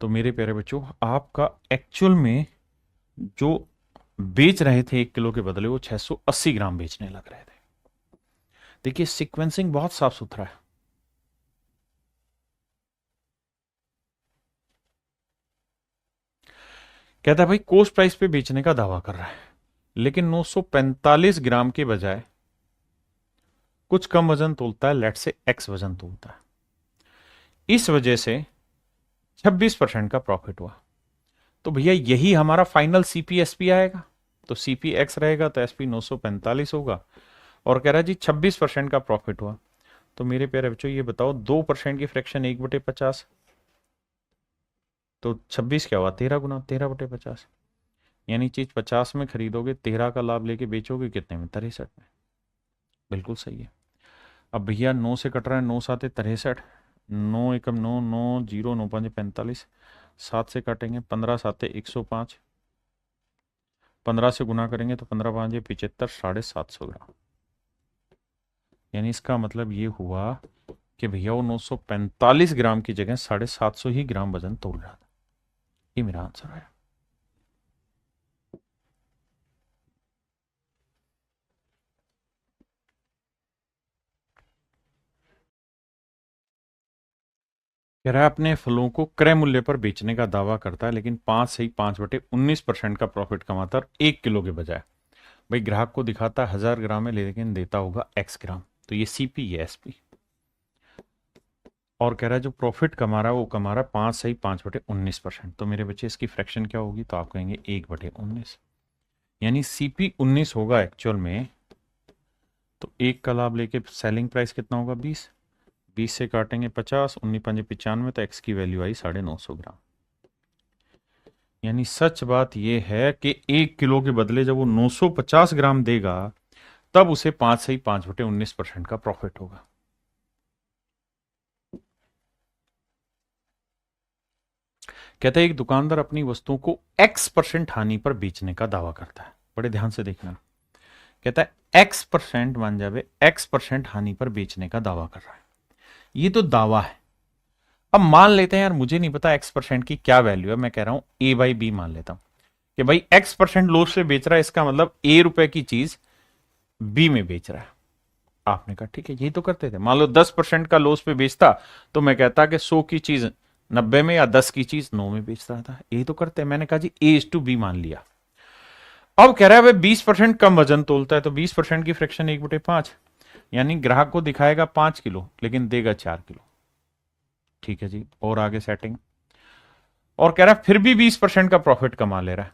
S1: तो मेरे प्यारे बच्चों, आपका एक्चुअल में जो बेच रहे थे 1 किलो के बदले वो 680 ग्राम बेचने लग रहे थे। देखिए सीक्वेंसिंग बहुत साफ सुथरा है। कहता है भाई कोस्ट प्राइस पे बेचने का दावा कर रहा है, लेकिन 945 ग्राम के बजाय कुछ कम वजन तोलता है, लेट से एक्स वजन तोलता है। इस वजह से 26% का प्रॉफिट हुआ। तो भैया यही हमारा फाइनल सीपी एसपी आएगा। तो सीपी एक्स रहेगा तो एसपी 945 होगा। और कह रहा है जी 26% का प्रॉफिट हुआ। तो मेरे प्यारे बच्चों ये बताओ 2% की फ्रैक्शन 1/50, तो 26 क्या हुआ 13 गुना 13/50। यानी चीज 50 में खरीदोगे, 13 का लाभ लेके बेचोगे कितने में 63 में। बिल्कुल सही है। अब भैया 9 से कट रहा है, 9 7 63, 9 एकम 9, 9 जीरो 9 5 45, 7 से काटेंगे 15 7 105, 15 से गुना करेंगे तो 15 5 75, 750 ग्राम। यानी इसका मतलब ये हुआ कि भैया वो 945 ग्राम की जगह 750 ही ग्राम वजन तोल रहा था। ये मेरा आंसर है। कह रहा है अपने फलों को क्रय मूल्य पर बेचने का दावा करता है, लेकिन 5/19% का प्रॉफिट कमाता है 1 किलो के बजाय। भाई ग्राहक को दिखाता है 1000 ग्राम है, लेकिन देता होगा एक्स ग्राम। तो ये सीपी, ये एसपी। और कह रहा है जो प्रॉफिट कमा रहा है वो कमा रहा है 5/19%। तो मेरे बच्चे इसकी फ्रैक्शन क्या होगी, तो आप कहेंगे 1/19। यानी सीपी 19 होगा एक्चुअल में। तो 1 का लाभ लेके सेलिंग प्राइस कितना होगा 20, 20 से काटेंगे 50, 19 5 95, तो एक्स की वैल्यू आई 950 ग्राम। यानी सच बात यह है कि 1 किलो के बदले जब वो 950 ग्राम देगा तब उसे 5/19% का प्रॉफिट होगा। कहता है एक दुकानदार अपनी वस्तुओं को X% हानि पर बेचने का दावा करता है। बड़े ध्यान से देखना। कहता है X% मान जावे X% हानि पर बेचने का दावा कर रहा है। ये तो दावा है। अब मान लेते हैं यार मुझे नहीं पता X% की क्या वैल्यू है, मैं कह रहा हूं A/B मान लेता हूं कि भाई X% लॉस से बेच रहा है, इसका मतलब A रुपए की चीज B में बेच रहा है। आपने कहा ठीक है, यही तो करते थे। मान लो 10% का लॉस पे बेचता तो मैं कहता कि 100 की चीज 90 में या 10 की चीज 9 में बेच रहा था। यही तो करते हैं। मैंने कहा जी A/B मान लिया। अब कह रहा है भाई 20% कम वजन तोलता है, तो 20% की फ्रैक्शन 1/5, यानी ग्राहक को दिखाएगा 5 किलो लेकिन देगा 4 किलो। ठीक है जी, और आगे सेटिंग। और कह रहा है फिर भी 20% का प्रॉफिट कमा ले रहा है।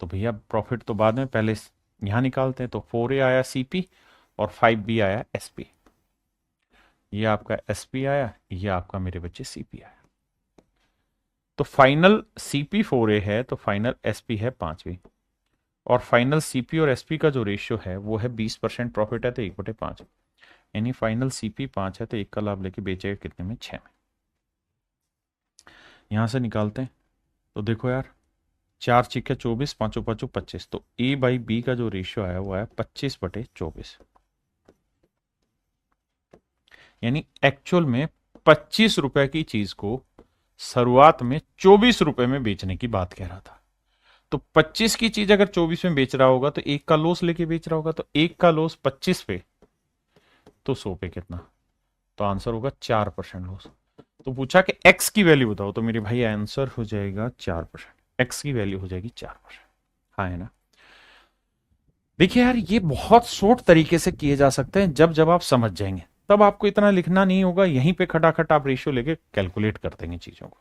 S1: तो भैया प्रॉफिट तो बाद में, पहले यहां निकालते हैं। तो 4A आया सीपी और 5B आया एसपी। ये आपका एसपी आया, ये आपका मेरे बच्चे सीपी आया। तो फाइनल सीपी 4A है तो फाइनल एसपी है 5B। और फाइनल सीपी और एसपी का जो रेशियो है वो है 20% प्रॉफिट है तो 1/5। यानी फाइनल सीपी 5 है तो 1 का लाभ लेके बेचेगा कितने में 6 में। यहां से निकालते हैं तो देखो यार 4 छिके 24, 5 5 25, तो A/B का जो रेशियो आया वो आया 25/24। यानी एक्चुअल में 25 रुपए की चीज को शुरुआत में 24 रुपए में बेचने की बात कह रहा था। तो 25 की चीज अगर 24 में बेच रहा होगा तो 1 का लॉस लेके बेच रहा होगा। तो 1 का लॉस 25 पे तो 100 पे कितना, तो आंसर होगा 4% लॉस। तो पूछा कि एक्स की वैल्यू बताओ, तो मेरे भाई आंसर हो जाएगा 4%। एक्स की वैल्यू हो जाएगी 4%। हाँ है ना। देखिए यार ये बहुत शॉर्ट तरीके से किए जा सकते हैं। जब जब आप समझ जाएंगे तब आपको इतना लिखना नहीं होगा, यहीं पे खटाखट आप रेशियो लेके कैलकुलेट कर देंगे चीजों को।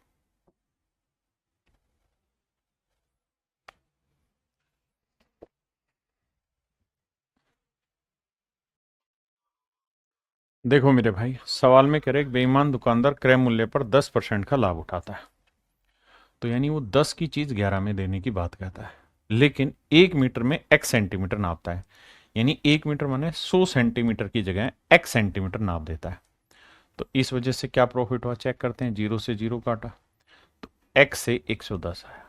S1: देखो मेरे भाई सवाल में कह रहे एक बेईमान दुकानदार क्रय मूल्य पर 10% का लाभ उठाता है। तो यानी वो 10 की चीज 11 में देने की बात कहता है, लेकिन 1 मीटर में x सेंटीमीटर नापता है। यानी 1 मीटर माने 100 सेंटीमीटर की जगह x सेंटीमीटर नाप देता है। तो इस वजह से क्या प्रॉफिट हुआ चेक करते हैं। 0 से 0 काटा तो x से 110 आया।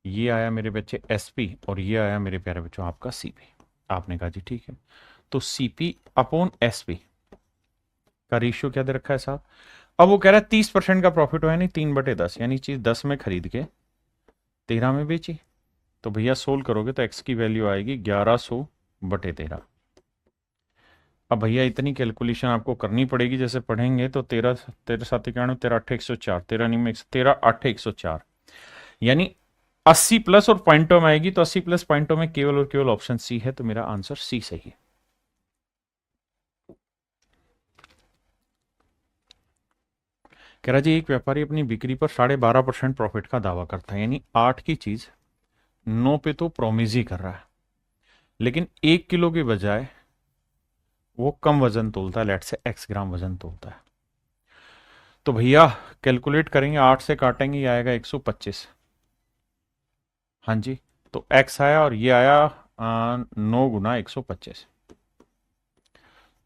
S1: ये आया मेरे बच्चे एसपी और ये आया मेरे प्यारे बच्चों आपका सीपी। आपने कहा जी ठीक है। तो सीपी अपॉन एसपी का रेशियो क्या दे रखा है साहब। अब वो कह रहा है 30% का प्रॉफिट हुआ, यानी 3/10, यानी चीज 10 में खरीद के 13 में बेची। तो भैया सोल्व करोगे तो एक्स की वैल्यू आएगी 1100/13। अब भैया इतनी कैलकुलेशन आपको करनी पड़ेगी, जैसे पढ़ेंगे तो 13 13 7 91, 13 8 104, 13 9 में 13 8 104, यानी 80 प्लस और पॉइंटों में आएगी, तो 80 प्लस पॉइंटों में केवल और केवल ऑप्शन सी है, तो मेरा आंसर सी सही है। कह रहा जी एक व्यापारी अपनी बिक्री पर 12.5% प्रॉफिट का दावा करता है, यानी 8 की चीज 9 पे तो प्रॉमिस ही कर रहा है, लेकिन 1 किलो के बजाय वो कम वजन तोलता है, लेट से x ग्राम वजन तोलता है। तो भैया कैलकुलेट करेंगे, 8 से काटेंगे, ये आएगा 125। हाँ जी, तो x आया और ये आया 9 गुना 125।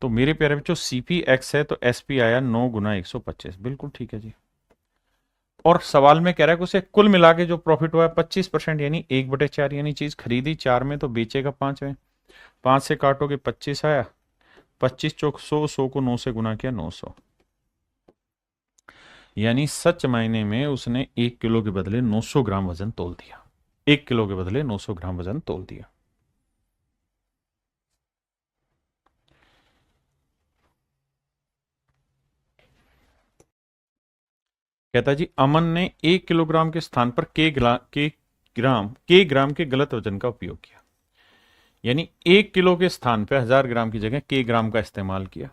S1: तो मेरे प्यारे बच्चों सीपी x है तो एसपी आया 9 गुना 125। बिल्कुल ठीक है जी। और सवाल में कह रहा है कि उसे कुल मिला के जो प्रॉफिट हुआ है 25%, यानी 1/4, यानी चीज खरीदी 4 में तो बेचेगा 5 में। 5 से काटोगे 25 आया, 25 चौक 100, 100 को 9 से गुना किया 900, यानी सच मायने में उसने 1 किलो के बदले 900 ग्राम वजन तोल दिया। 1 किलो के बदले 900 ग्राम वजन तोल दिया। कहता जी अमन ने 1 किलोग्राम के स्थान पर के ग्राम के गलत वजन का उपयोग किया, यानी 1 किलो के स्थान पर 1000 ग्राम की जगह के ग्राम का इस्तेमाल किया।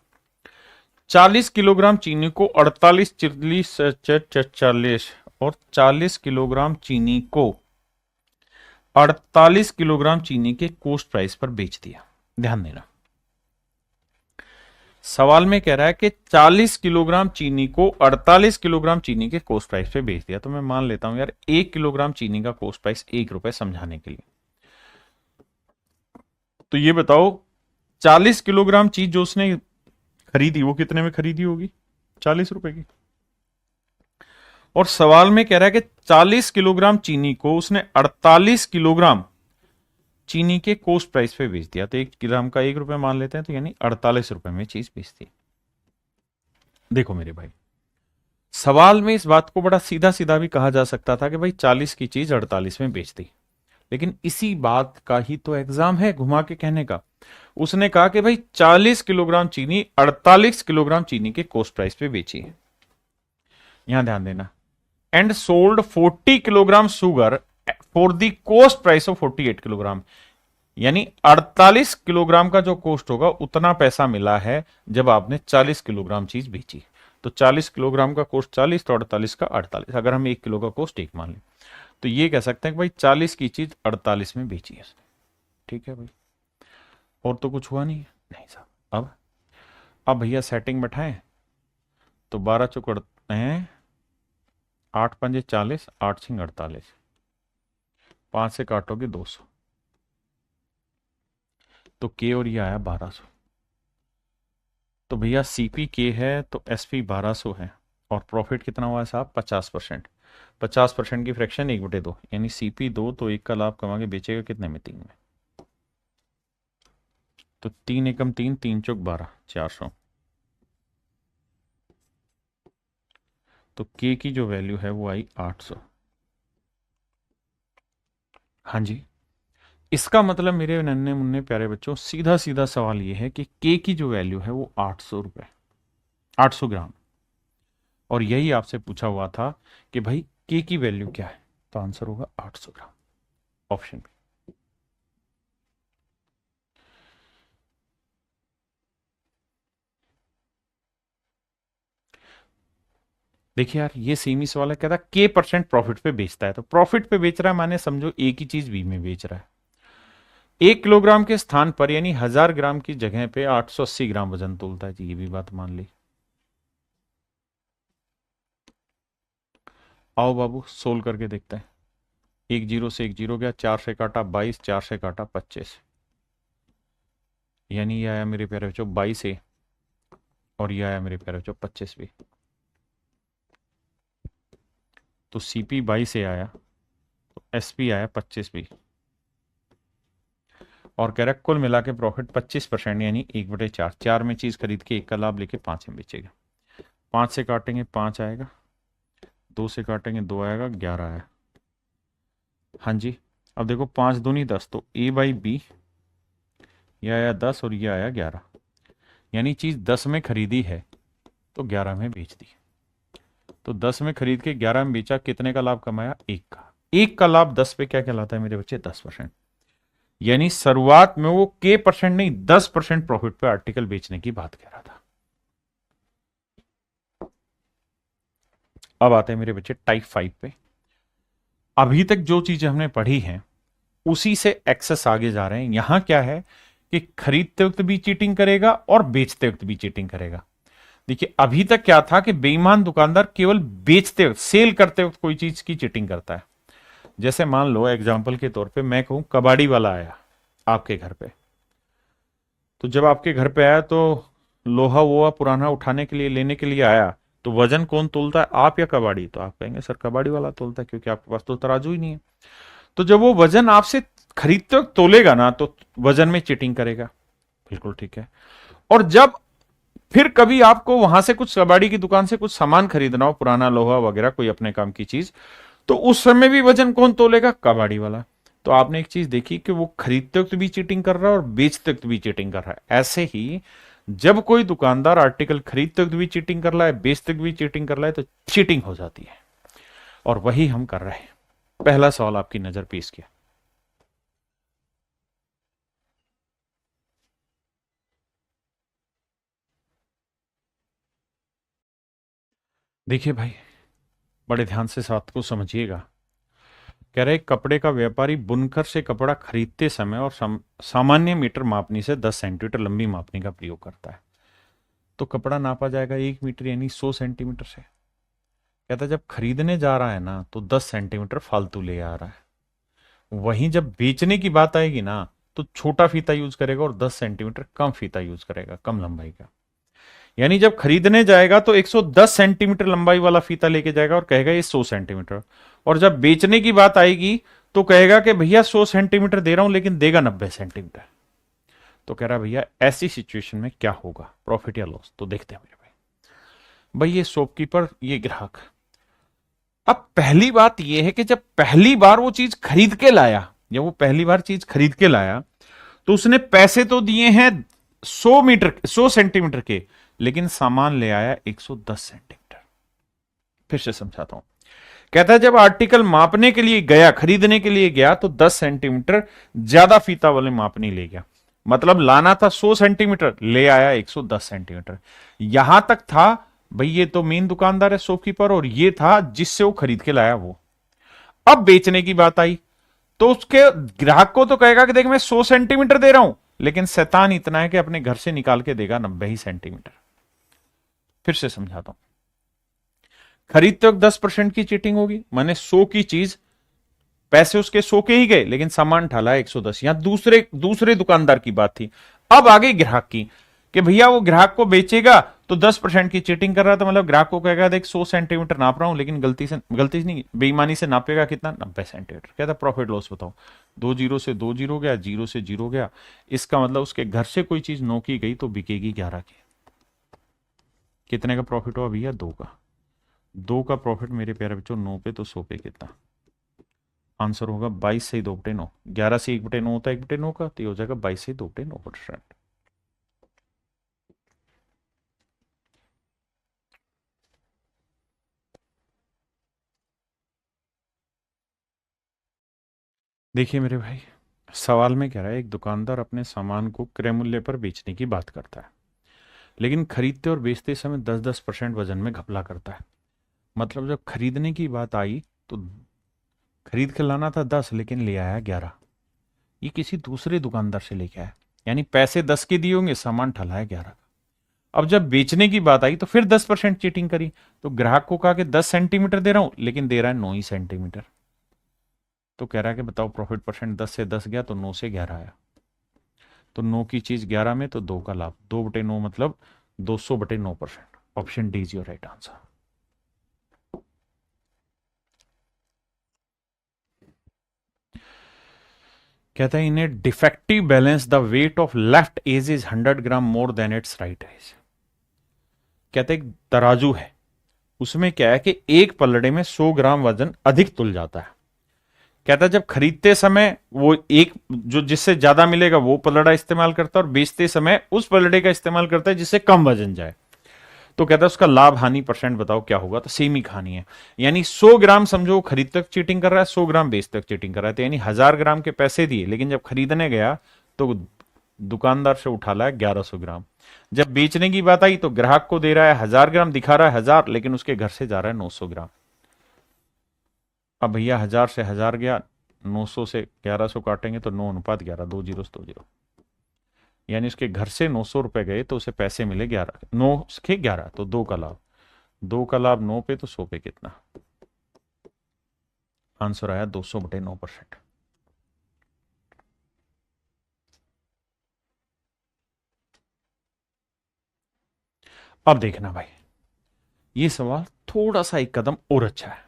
S1: 40 किलोग्राम चीनी को 48 40 और 40 किलोग्राम चीनी को 48 किलोग्राम चीनी के कोस्ट प्राइस पर बेच दिया। ध्यान देना, सवाल में कह रहा है कि 40 किलोग्राम चीनी को 48 किलोग्राम चीनी के कोस्ट प्राइस पे बेच दिया। तो मैं मान लेता हूं यार 1 किलोग्राम चीनी का कोस्ट प्राइस 1 रुपए समझाने के लिए। तो ये बताओ 40 किलोग्राम चीज जो उसने खरीदी वो कितने में खरीदी होगी? 40 रुपए की। और सवाल में कह रहा है कि 40 किलोग्राम चीनी को उसने 48 किलोग्राम चीनी के कोस्ट प्राइस पे बेच दिया। तो 1 ग्राम का 1 रुपए मान लेते हैं, तो यानी 48 रुपए में चीज बेचती। देखो मेरे भाई, सवाल में इस बात को बड़ा सीधा सीधा भी कहा जा सकता था कि भाई 40 की चीज 48 में बेच दी, लेकिन इसी बात का ही तो एग्जाम है घुमा के कहने का। उसने कहा कि भाई 40 किलोग्राम चीनी 48 किलोग्राम चीनी के कोस्ट प्राइस पे बेची है। यहां ध्यान देना, and sold 40 kilogram sugar for the coast price of 48 kilogram, यानी 48 किलोग्राम का जो कोस्ट होगा उतना पैसा मिला है जब आपने 40 किलोग्राम चीज बेची। तो 40 किलोग्राम का कोस्ट 40, तो 48 का 48, अगर हम 1 किलो का कोस्ट 1 मान लें तो ये कह सकते हैं कि भाई 40 की चीज 48 में बेची है। ठीक है भाई, और तो कुछ हुआ नहीं? नहीं साहब। अब भैया सेटिंग बैठाएं तो 12 चौक 8 पंजे 40, 8 छिंग 48, 5 से काटोगे 200, तो के और ये आया 1200। तो भैया सीपी के है तो एसपी 1200 है, और प्रॉफिट कितना हुआ है साहब? 50%। 50% की फ्रैक्शन 1/2, यानी सीपी 2 तो 1 का लाभ कमा के बेचेगा कितने में? 3 में। तो 3 एकम 3, 3 चौक 12, 400। तो के की जो वैल्यू है वो आई 800। हाँ जी, इसका मतलब मेरे नन्हे मुन्ने प्यारे बच्चों सीधा सीधा सवाल ये है कि के की जो वैल्यू है वो 800 रुपए, 800 ग्राम। और यही आपसे पूछा हुआ था कि भाई के की वैल्यू क्या है, तो आंसर होगा 800 ग्राम, ऑप्शन बी। देखिए यार ये सेमी सवाल है, कहता के परसेंट प्रॉफिट पे बेचता है, तो प्रॉफिट पे बेच रहा है माने समझो एक ही चीज बी में बेच रहा है। 1 किलोग्राम के स्थान पर यानी 1000 ग्राम की जगह पे 880 ग्राम वजन तोलता है जी, ये भी बात मान ली। आओ बाबू सोल्व करके देखते हैं। 1 0 से 1 0 गया, 4 से काटा 22, 4 से काटा 25, यानी ये आया मेरे प्यारे बच्चों 22 ए, और ये आया मेरे प्यारे बच्चों 25 भी। तो सीपी 22 ए आया, तो एसपी आया 25 भी, और कह रहा कुल मिला के प्रॉफिट 25%, यानी 1/4। 4 में चीज खरीद के 1 का लाभ लेके 5 में बेचेगा। 5 से काटेंगे 5 आएगा, 2 से काटेंगे 2 आएगा, 11 आया। हाँ जी, अब देखो 5 दूनी 10, तो ए बाई बी, ये आया 10 और ये आया 11, यानी चीज 10 में खरीदी है तो 11 में बेच दी। तो 10 में खरीद के 11 में बेचा, कितने का लाभ कमाया? 1 का। 1 का लाभ 10 पे क्या कहलाता है मेरे बच्चे? 10%। यानी शुरुआत में वो के परसेंट नहीं 10% प्रॉफिट पे आर्टिकल बेचने की बात कह रहा था। अब आते हैं मेरे बच्चे टाइप 5 पे। अभी तक जो चीजें हमने पढ़ी हैं उसी से एक्सेस आगे जा रहे हैं। यहां क्या है कि खरीदते वक्त भी चीटिंग करेगा और बेचते वक्त भी चीटिंग करेगा। देखिए अभी तक क्या था कि बेईमान दुकानदार केवल बेचते वक्त, सेल करते वक्त कोई चीज की चीटिंग करता है। जैसे मान लो एग्जाम्पल के तौर पे मैं कहूं कबाड़ी वाला आया आपके घर पे, तो जब आपके घर पे आया तो लोहा वोहा पुराना उठाने के लिए, लेने के लिए आया, तो वजन कौन तोलता है, आप या कबाड़ी? तो आप कहेंगे सर कबाड़ी वाला तोलता है, क्योंकि आपके पास तो तराजू ही नहीं है। तो जब वो वजन आपसे खरीदते वक्त तोलेगा ना, तो वजन में चीटिंग करेगा। बिल्कुल ठीक है। और जब फिर कभी आपको वहां से कुछ कबाड़ी की दुकान से कुछ सामान खरीदना हो, पुराना लोहा वगैरह कोई अपने काम की चीज, तो उस समय भी वजन कौन तोलेगा? कबाड़ी वाला। तो आपने एक चीज देखी कि वो खरीदते वक्त भी चीटिंग कर रहा है और बेचते वक्त भी चीटिंग कर रहा है। ऐसे ही जब कोई दुकानदार आर्टिकल खरीदते वक्त भी चीटिंग कर रहा है, बेचते वक्त भी चीटिंग कर रहा है, तो चीटिंग हो जाती है। और वही हम कर रहे हैं। पहला सवाल आपकी नजर पेश किया। देखिए भाई, बड़े ध्यान से इस बात को समझिएगा। कह रहे कपड़े का व्यापारी बुनकर से कपड़ा खरीदते समय और सामान्य मीटर मापनी से 10 सेंटीमीटर लंबी मापनी का प्रयोग करता है। तो कपड़ा नापा जाएगा 1 मीटर यानी 100 सेंटीमीटर से। कहता है जब खरीदने जा रहा है ना तो 10 सेंटीमीटर फालतू ले आ रहा है। वहीं जब बेचने की बात आएगी ना तो छोटा फीता यूज करेगा और 10 सेंटीमीटर कम फीता यूज करेगा, कम लंबाई का। यानी जब खरीदने जाएगा तो 110 सेंटीमीटर लंबाई वाला फीता लेके जाएगा और कहेगा ये 100 सेंटीमीटर। और जब बेचने की बात आएगी तो कहेगा कि भैया 100 सेंटीमीटर दे रहा हूं लेकिन देगा 90 सेंटीमीटर। तो कह रहा भैया ऐसी सिचुएशन में क्या होगा, प्रॉफिट या लॉस? तो देखते हैं मेरे भाई। भाई ये शॉपकीपर, ये ग्राहक। अब पहली बात यह है कि जब पहली बार वो चीज खरीद के लाया, जब वो पहली बार चीज खरीद के लाया, तो उसने पैसे तो दिए हैं 100 सेंटीमीटर के, लेकिन सामान ले आया 110 सेंटीमीटर। फिर से समझाता हूं। कहता है जब आर्टिकल मापने के लिए गया, खरीदने के लिए गया, तो 10 सेंटीमीटर ज्यादा फीता वाले मापनी ले गया। मतलब लाना था 100 सेंटीमीटर, ले आया 110 सेंटीमीटर। यहां तक था भाई, ये तो मेन दुकानदार है शॉपकीपर, और ये था जिससे वो खरीद के लाया वो। अब बेचने की बात आई तो उसके ग्राहक को तो कहेगा कि देख मैं 100 सेंटीमीटर दे रहा हूं, लेकिन शैतान इतना है कि अपने घर से निकाल के देगा 90 ही सेंटीमीटर। फिर से समझाता हूं। खरीदते वक्त 10% की चीटिंग होगी, माने 100 की चीज, पैसे उसके 100 के ही गए लेकिन सामान ठाला 110। यहां दूसरे दूसरे दुकानदार की बात थी। अब आ गई ग्राहक की कि भैया वो ग्राहक को बेचेगा तो 10% की चीटिंग कर रहा था। मतलब ग्राहक को कहेगा देख 100 सेंटीमीटर नाप रहा हूं, लेकिन गलती से नहीं, बेईमानी से नापेगा कितना? 90 सेंटीमीटर। कहता प्रॉफिट लॉस बताओ। 2 जीरो से 2 जीरो गया, जीरो से जीरो गया। इसका मतलब उसके घर से कोई चीज 9 की गई तो बिकेगी 11 की। कितने का प्रॉफिट हुआ भैया? 2 का। 2 का प्रॉफिट मेरे प्यारे बच्चों 9 पे तो 100 पे कितना? आंसर होगा 22 से 2/9। 11 से 1/9 होता है 1/9 का, तो ये हो जाएगा 22 से 2/9%। देखिए मेरे भाई, सवाल में कह रहा है एक दुकानदार अपने सामान को क्रय मूल्य पर बेचने की बात करता है, लेकिन खरीदते और बेचते समय 10-10% वजन में घपला करता है। मतलब जब खरीदने की बात आई तो खरीद के लाना था 10 लेकिन ले आया 11। ये किसी दूसरे दुकानदार से लेके आया, यानी पैसे 10 के दिए होंगे, सामान ठलाया 11 का। अब जब बेचने की बात आई तो फिर 10% चीटिंग करी। तो ग्राहक को कहा कि 10 सेंटीमीटर दे रहा हूं, लेकिन दे रहा है 9 ही सेंटीमीटर। तो कह रहा है कि बताओ प्रॉफिट परसेंट 10 से 10 गया तो 9 से 11 आया। तो 9 की चीज 11 में तो 2 का लाभ, 2/9 मतलब 200/9%। Option D is your right answer. कहता है in a defective balance the weight of left edge is 100 gram more than its right edge. कहते एक तराजू है, उसमें क्या है कि एक पलड़े में 100 ग्राम वजन अधिक तुल जाता है। कहता है जब खरीदते समय वो एक जो जिससे ज्यादा मिलेगा वो पलड़ा इस्तेमाल करता है और बेचते समय उस पलड़े का इस्तेमाल करता है जिससे कम वजन जाए। तो कहता है उसका लाभ हानि परसेंट बताओ क्या होगा, तो सेम ही कहानी है। यानी 100 ग्राम समझो खरीद तक चीटिंग कर रहा है, 100 ग्राम बेच तक चीटिंग कर रहा है, तो यानी 1000 ग्राम के पैसे दिए, लेकिन जब खरीदने गया तो दुकानदार से उठा लाया 1100 ग्राम। जब बेचने की बात आई तो ग्राहक को दे रहा है 1000 ग्राम, दिखा रहा है 1000, लेकिन उसके घर से जा रहा है 900 ग्राम। अब भैया 1000 से 1000 गया, 900 से 1100 काटेंगे तो 9:11, 2 जीरो 2 जीरो, यानी उसके घर से 900 रुपए गए तो उसे पैसे मिले 11, 9 के 11, तो 2 का लाभ, 2 का लाभ 9 पे, तो 100 पे कितना? आंसर आया 200/9%। अब देखना भाई, ये सवाल थोड़ा सा एक कदम और अच्छा है।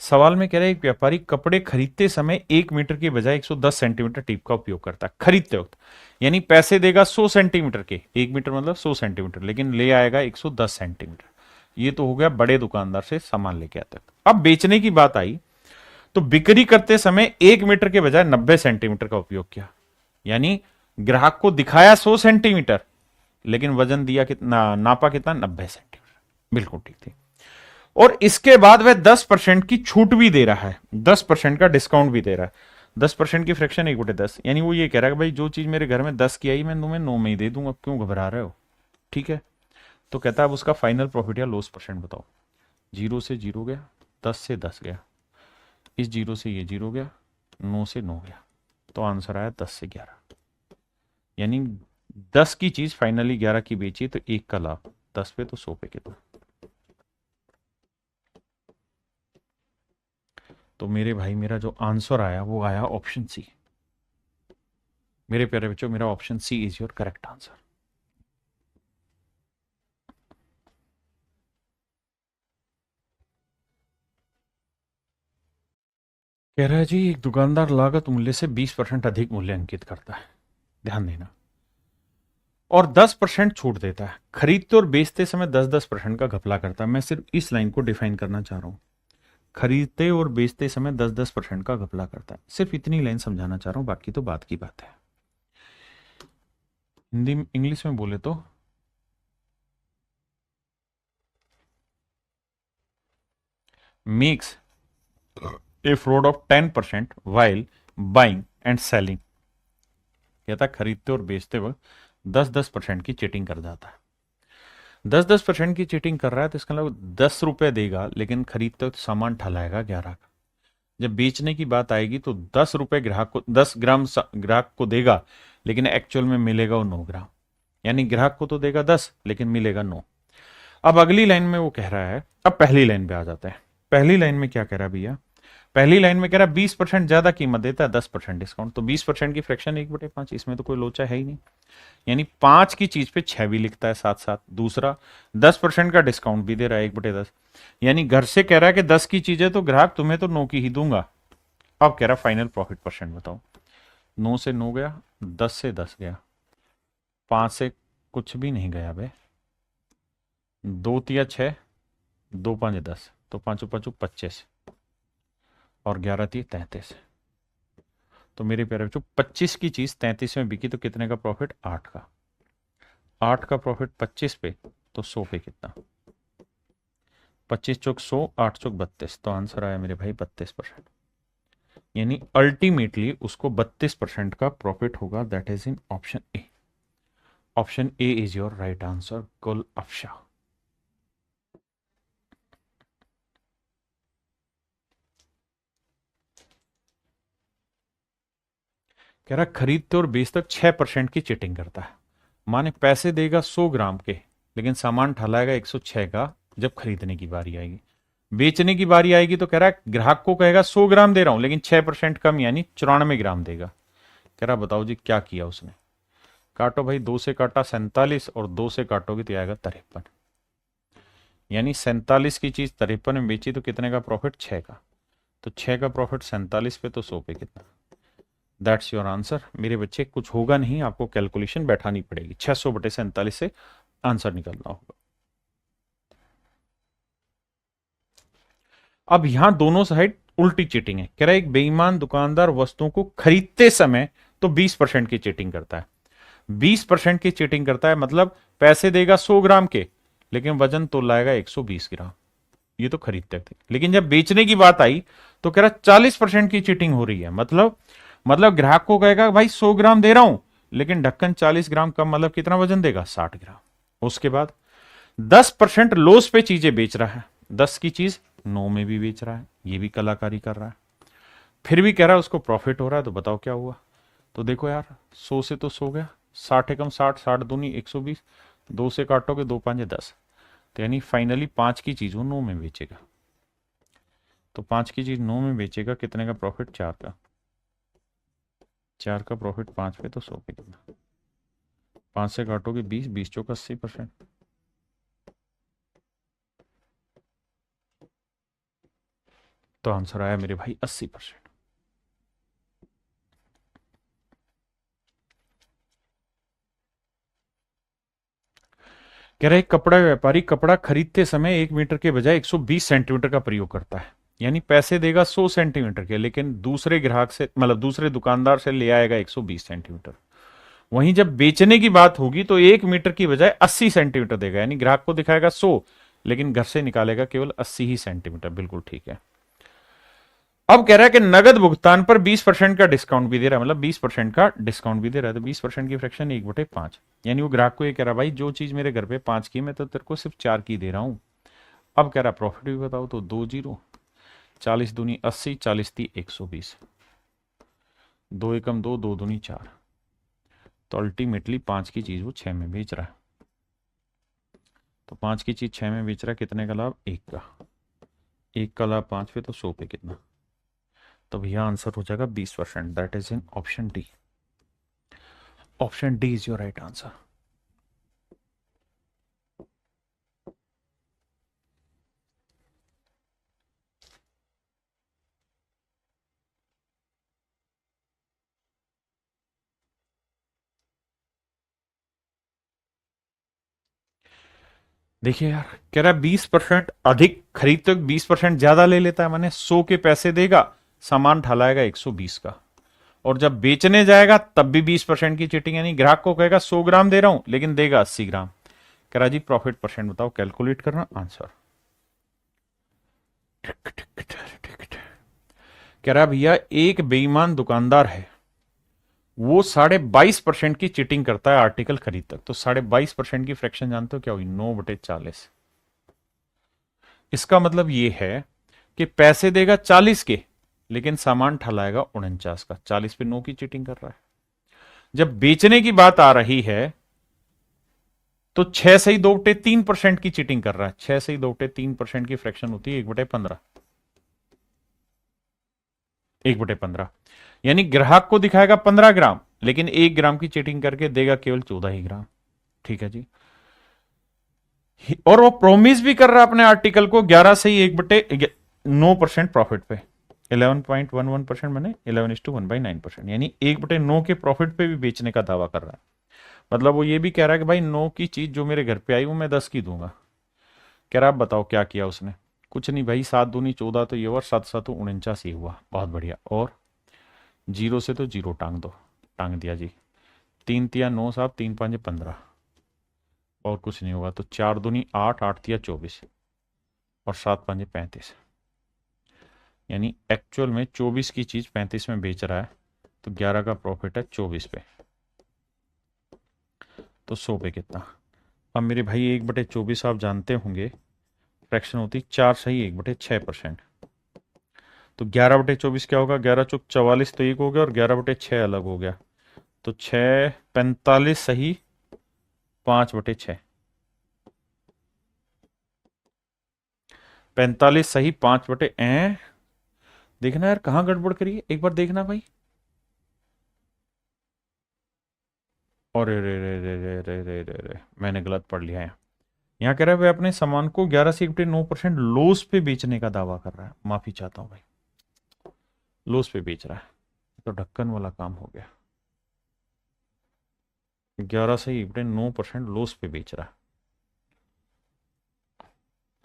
S1: सवाल में कह रहा है एक व्यापारी कपड़े खरीदते समय 1 मीटर की बजाय 110 सेंटीमीटर टेप का उपयोग करता है खरीदते वक्त। यानी पैसे देगा 100 सेंटीमीटर के, 1 मीटर मतलब 100 सेंटीमीटर, लेकिन ले आएगा 110 सेंटीमीटर। ये तो हो गया बड़े दुकानदार से सामान लेके आता है। अब बेचने की बात आई तो बिक्री करते समय 1 मीटर के बजाय 90 सेंटीमीटर का उपयोग किया। यानी ग्राहक को दिखाया 100 सेंटीमीटर, लेकिन वजन दिया कितना, नापा कितना, 90 सेंटीमीटर। बिल्कुल ठीक थी। और इसके बाद वह 10% की छूट भी दे रहा है, 10% का डिस्काउंट भी दे रहा है। 10% की फ्रैक्शन 1/10, यानी वो ये कह रहा है कि भाई जो चीज मेरे घर में 10 की आई मैं तुम्हें 9 में ही दे दूंगा, क्यों घबरा रहे हो? ठीक है। तो कहता है अब उसका फाइनल प्रॉफिट या लॉस परसेंट बताओ। 0 से 0 गया, 10 से 10 गया, इस 0 से ये 0 गया, 9 से 9 गया, तो आंसर आया 10 से 11। यानी 10 की चीज फाइनली 11 की बेची तो 1 का लाभ, 10 पे तो 100 पे कितना। तो मेरे भाई मेरा जो आंसर आया वो आया ऑप्शन सी। मेरे प्यारे बच्चों, मेरा option C is your correct answer. कह रहा है जी एक दुकानदार लागत मूल्य से 20% अधिक मूल्य अंकित करता है, ध्यान देना, और 10% छूट देता है। खरीदते और बेचते समय 10-10% का घपला करता है। मैं सिर्फ इस लाइन को डिफाइन करना चाह रहा हूं, खरीदते और बेचते समय 10-10% का घपला करता है, सिर्फ इतनी लाइन समझाना चाह रहा हूं, बाकी तो बात की बात है। हिंदी इंग्लिश में बोले तो makes a fraud of 10% while buying and selling. कहता खरीदते और बेचते वक्त 10-10% की चीटिंग कर जाता है। 10-10% की चीटिंग कर रहा है तो इसका मतलब 10 रुपए देगा, लेकिन खरीदते वक्त सामान ठलाएगा 11 का। जब बेचने की बात आएगी तो 10 रुपए ग्राहक को, 10 ग्राम ग्राहक को देगा, लेकिन एक्चुअल में मिलेगा वो 9 ग्राम। यानी ग्राहक को तो देगा 10, लेकिन मिलेगा 9। अब अगली लाइन में वो कह रहा है, अब पहली लाइन पे आ जाते हैं। पहली लाइन में क्या कह रहा है भैया? पहली लाइन में कह रहा है 20% ज्यादा कीमत देता है, 10% डिस्काउंट, तो 20% की फ्रैक्शन 1/5, इसमें तो कोई लोचा है ही नहीं। यानी 5 की चीज पे 6 भी लिखता है साथ साथ। दूसरा 10% का डिस्काउंट भी दे रहा है 1/10। यानी घर से कह रहा है कि 10 की चीज है तो ग्राहक तुम्हें तो 9 की ही दूंगा। अब कह रहा फाइनल प्रॉफिट परसेंट बताओ। 9 से 9 गया, 10 से 10 गया, 5 से कुछ भी नहीं गया बे, 2 तिया 6, 2 5 10, तो 5 5 25, और 11 थी 33। तो मेरे प्यारे बच्चों 25 की चीज 33 में बिकी तो कितने का प्रॉफिट? 8 का। 8 का प्रॉफिट 25 पे, तो 100 पे कितना? 25 चौक 100, 8 चौक 32, तो आंसर आया मेरे भाई 32%। यानी अल्टीमेटली उसको 32% का प्रॉफिट होगा। That is in option A. Option A is your right answer, कुल अफशा। कह रहा खरीदते और बेचते 6% की चीटिंग करता है। माने पैसे देगा 100 ग्राम के, लेकिन सामान ठलाएगा 106 का जब खरीदने की बारी आएगी। बेचने की बारी आएगी तो कह रहा है ग्राहक को कहेगा 100 ग्राम दे रहा हूं, लेकिन 6% कम यानी 94 ग्राम देगा। कह रहा बताओ जी क्या किया उसने? काटो भाई, 2 से काटा 47 और 2 से काटोगे तो आएगा 53। यानी 47 की चीज 53 में बेची तो कितने का प्रॉफिट? 6 का। तो 6 का प्रॉफिट 47 पे, तो 100 पे कितना? दैट्स योर आंसर मेरे बच्चे। कुछ होगा नहीं, आपको कैलकुलेशन बैठानी पड़ेगी। 600/47 से आंसर निकलना होगा। अब यहां दोनों साइड उल्टी चीटिंग है। कह रहा है एक बेईमान दुकानदार वस्तुओं को खरीदते समय तो 20% की चीटिंग करता है। 20% की चीटिंग करता है मतलब पैसे देगा 100 ग्राम के, लेकिन वजन तो लाएगा 120 ग्राम। ये तो खरीदते थे, लेकिन जब बेचने की बात आई तो कह रहा 40% की चीटिंग हो रही है। मतलब ग्राहक को कहेगा भाई 100 ग्राम दे रहा हूं, लेकिन ढक्कन 40 ग्राम कम, मतलब कितना वजन देगा 60 ग्राम। उसके बाद 10% लॉस पे चीजें बेच रहा है, 10 की चीज 9 में भी बेच रहा है, ये भी कलाकारी कर रहा है, फिर भी कह रहा है उसको प्रॉफिट हो रहा है। तो बताओ क्या हुआ। तो देखो यार, 100 से तो 100 गया, 60 एकम 60, 60 दूनी 120, 2 से काटोगे 2 पांचे 10, तो यानी फाइनली 5 की चीज वो 9 में बेचेगा। तो 5 की चीज 9 में बेचेगा, कितने का प्रॉफिट, 4 का। 4 का प्रॉफिट 5 पे, तो 100 पे कितना, 5 से काटोगे 20, 20 चौका 80%। तो आंसर आया मेरे भाई 80%। कह रहे कपड़ा व्यापारी कपड़ा खरीदते समय 1 मीटर के बजाय 120 सेंटीमीटर का प्रयोग करता है, यानी पैसे देगा 100 सेंटीमीटर के, लेकिन दूसरे ग्राहक से मतलब दूसरे दुकानदार से ले आएगा 120 सेंटीमीटर। वहीं जब बेचने की बात होगी तो 1 मीटर की बजाय 80 सेंटीमीटर देगा, यानी ग्राहक को दिखाएगा 100, लेकिन घर से निकालेगा केवल 80 ही सेंटीमीटर। बिल्कुल ठीक है। अब कह रहा है कि नगद भुगतान पर 20% का डिस्काउंट भी दे रहा है, मतलब 20% का डिस्काउंट भी दे रहा है। तो 20% की फ्रैक्शन 1/5, यानी वो ग्राहक को ये कह रहा है भाई जो चीज मेरे घर पे 5 की, मैं तो तेरे को सिर्फ 4 की दे रहा हूं। अब कह रहा प्रॉफिट भी बताओ, तो 2 जीरो, 40 दूनी 80, 40 थी 120, 2 एकम 2, 2 दूनी 4, तो अल्टीमेटली 5 की चीज वो 6 में बेच रहा है। तो 5 की चीज 6 में बेच रहा है, कितने का लाभ, 1 का। 1 का लाभ 5 पे, तो 100 पे कितना। तो भैया आंसर हो जाएगा 20%, that is in option D. Option D is your right answer. देखिए यार, कह रहा है 20% अधिक खरीद तो 20% ज्यादा ले लेता है, माने 100 के पैसे देगा, सामान ढलाएगा 120 का, और जब बेचने जाएगा तब भी 20% की चीटिंग, यानी ग्राहक को कहेगा 100 ग्राम दे रहा हूं, लेकिन देगा 80 ग्राम। कह रहा जी प्रॉफिट परसेंट बताओ, कैलकुलेट करना आंसर। कह रहा भैया एक बेईमान दुकानदार है, वो 22.5% की चीटिंग करता है आर्टिकल खरीद तक। तो 22.5% की फ्रैक्शन जानते हो क्या हुई, 9/40। इसका मतलब ये है कि पैसे देगा 40 के, लेकिन सामान ठलाएगा 49 का, 40 पे 9 की चीटिंग कर रहा है। जब बेचने की बात आ रही है तो 6 से ही 2/3% की चीटिंग कर रहा है। 6 से ही 2/3% की फ्रैक्शन होती है 1/15, 1/15, यानी ग्राहक को दिखाएगा 15 ग्राम, लेकिन 1 ग्राम की चीटिंग करके देगा केवल 14 ही ग्राम। ठीक है जी। और वो प्रोमिस भी कर रहा है अपने आर्टिकल को 11 से ही 1/9% प्रॉफिट पे, 11.11% मैंने 11:1/9%, यानी 1/9 के प्रॉफिट पे भी बेचने का दावा कर रहा है। मतलब वो ये भी कह रहा है कि भाई 9 की चीज जो मेरे घर पे आई वो मैं 10 की दूंगा। कह रहा आप बताओ क्या किया उसने। कुछ नहीं भाई, 7 दूनी 14, तो ये और 7 7 49 ही हुआ, बहुत बढ़िया। और जीरो से तो जीरो टांग दो, टांग दिया जी। 3 तिया 9 साहब, 3 5 15, और कुछ नहीं होगा। तो 4 दूनी 8, 8 तिया 24, और 7 5 35, यानी एक्चुअल में 24 की चीज 35 में बेच रहा है, तो 11 का प्रॉफिट है 24 पे, तो 100 पे कितना। अब मेरे भाई 1/24 आप जानते होंगे फ्रैक्शन होती 4 सही 1/6%। तो 11/24 क्या होगा, 11 चौक 44, तो 1 हो गया, और 11/6 अलग हो गया, तो 6 45 सही 5/6, 45 सही 5/, देखना यार कहाँ गड़बड़ करिए, एक बार देखना भाई। और रे रे रे रे रे रे रे रे रे, मैंने गलत पढ़ लिया है। यहाँ कह रहा है वे अपने सामान को 11 से 1/9% लॉस पे बेचने का दावा कर रहा है। माफी चाहता हूं भाई, लॉस पे बेच रहा है, तो ढक्कन वाला काम हो गया। 11 से 1/9% लॉस पे बेच रहा है।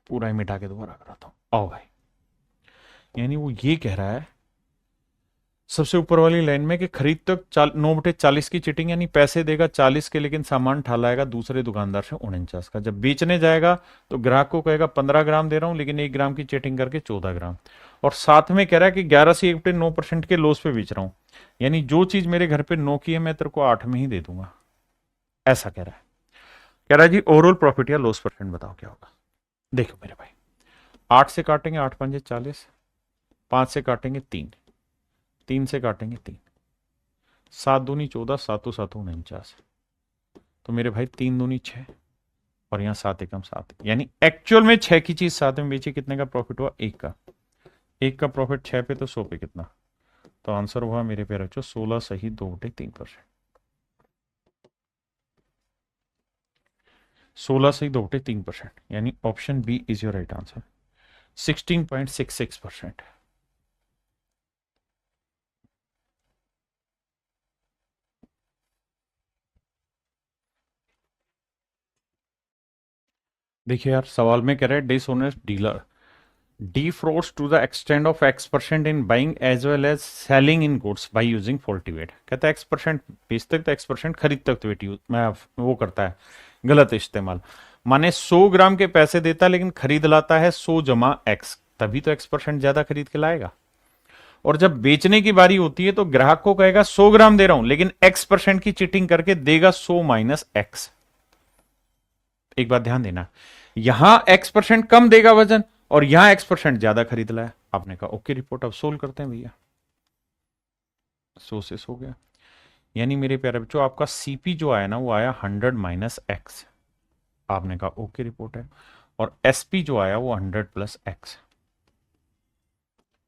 S1: पूरा ही मिटा के दोबारा कराता हूं, आओ भाई। यानी वो ये कह रहा है सबसे ऊपर वाली लाइन में कि खरीद तक 9/40 की चिटिंग, यानी पैसे देगा 40 के लेकिन सामान ठालाएगा दूसरे दुकानदार से 49 का। जब बेचने जाएगा तो ग्राहक को कहेगा 15 ग्राम दे रहा हूं लेकिन 1 ग्राम की चिटिंग करके 14 ग्राम, और साथ में कह रहा है कि 11 से 1/9% के लॉस पे बेच रहा हूं, यानी जो चीज मेरे घर पे 9 की है मैं तेरे को 8 में ही दे दूंगा, ऐसा कह रहा है। कह रहा है जी ओवरऑल प्रॉफिट या लॉस परसेंट बताओ क्या होगा। देखो मेरे भाई, 8 से काटेंगे 8 पंजे 40, 5 से काटेंगे 3, 3 से काटेंगे 3, 7 दूनी 14, 7 7 49, तो मेरे भाई 3 दूनी 6 और यहाँ 7 एकम 7, यानी एक्चुअल में 6 की चीज 7 में बेची, कितने का प्रॉफिट हुआ 1 का। 1 का प्रॉफिट 6 पे तो 100 पे कितना, तो आंसर हुआ मेरे पे रखो 16 सही 2/3%। 16 सही 2/3%, यानी option B is your right answer, 16.66%। देखिए यार, सवाल में कह रहे हैं dishonest dealer defrauds to the extent of X% in buying as well as selling in goods by using faulty weight। कहता है X% बेचते तो X% खरीदते तो वेट यूज मैं वो करता है गलत इस्तेमाल, माने 100 ग्राम के पैसे देता है लेकिन खरीद लाता है 100 जमा X, तभी तो X% ज्यादा खरीद के लाएगा। और जब बेचने की बारी होती है तो ग्राहक को कहेगा 100 ग्राम दे रहा हूं लेकिन X% की चीटिंग करके देगा 100 माइनस X। एक बात ध्यान देना, यहां X% कम देगा वजन और यहां X% ज्यादा खरीद लाया। आपने कहा ओके रिपोर्ट, अब सोल्व करते हैं भैया। 100 से 100 गया, यानी मेरे प्यारे बच्चों आपका सीपी जो आया ना वो आया 100 माइनस एक्स। आपने कहा ओके रिपोर्ट है। और एसपी जो आया वो 100 प्लस एक्स,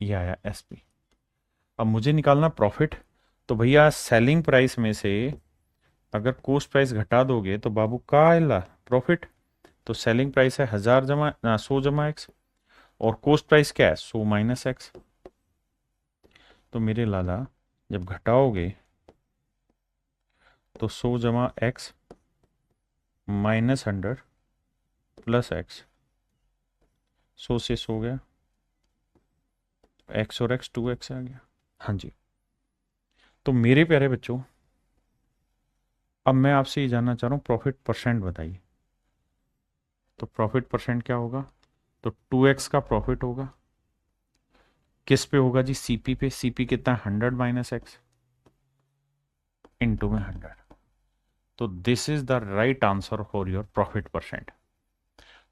S1: ये आया एसपी। अब मुझे निकालना प्रॉफिट, तो भैया सेलिंग प्राइस में से अगर कोस्ट प्राइस घटा दोगे तो बाबू का आएगा प्रॉफिट। तो सेलिंग प्राइस है 1000 जमा 100 जमा एक्स और कोस्ट प्राइस क्या है 100 माइनस एक्स। तो मेरे लाला जब घटाओगे तो 100 जमा एक्स माइनस 100 प्लस एक्स, 100 से 100 गया, एक्स और एक्स 2x आ गया। हाँ जी, तो मेरे प्यारे बच्चों अब मैं आपसे ये जानना चाह रहा हूँ प्रॉफिट परसेंट बताइए। तो प्रॉफिट परसेंट क्या होगा, तो 2x का प्रॉफिट होगा, किस पे होगा जी सीपी पे। सीपी कितना है 100 माइनस एक्स इंटू में 100। तो this is the right answer for your profit percent.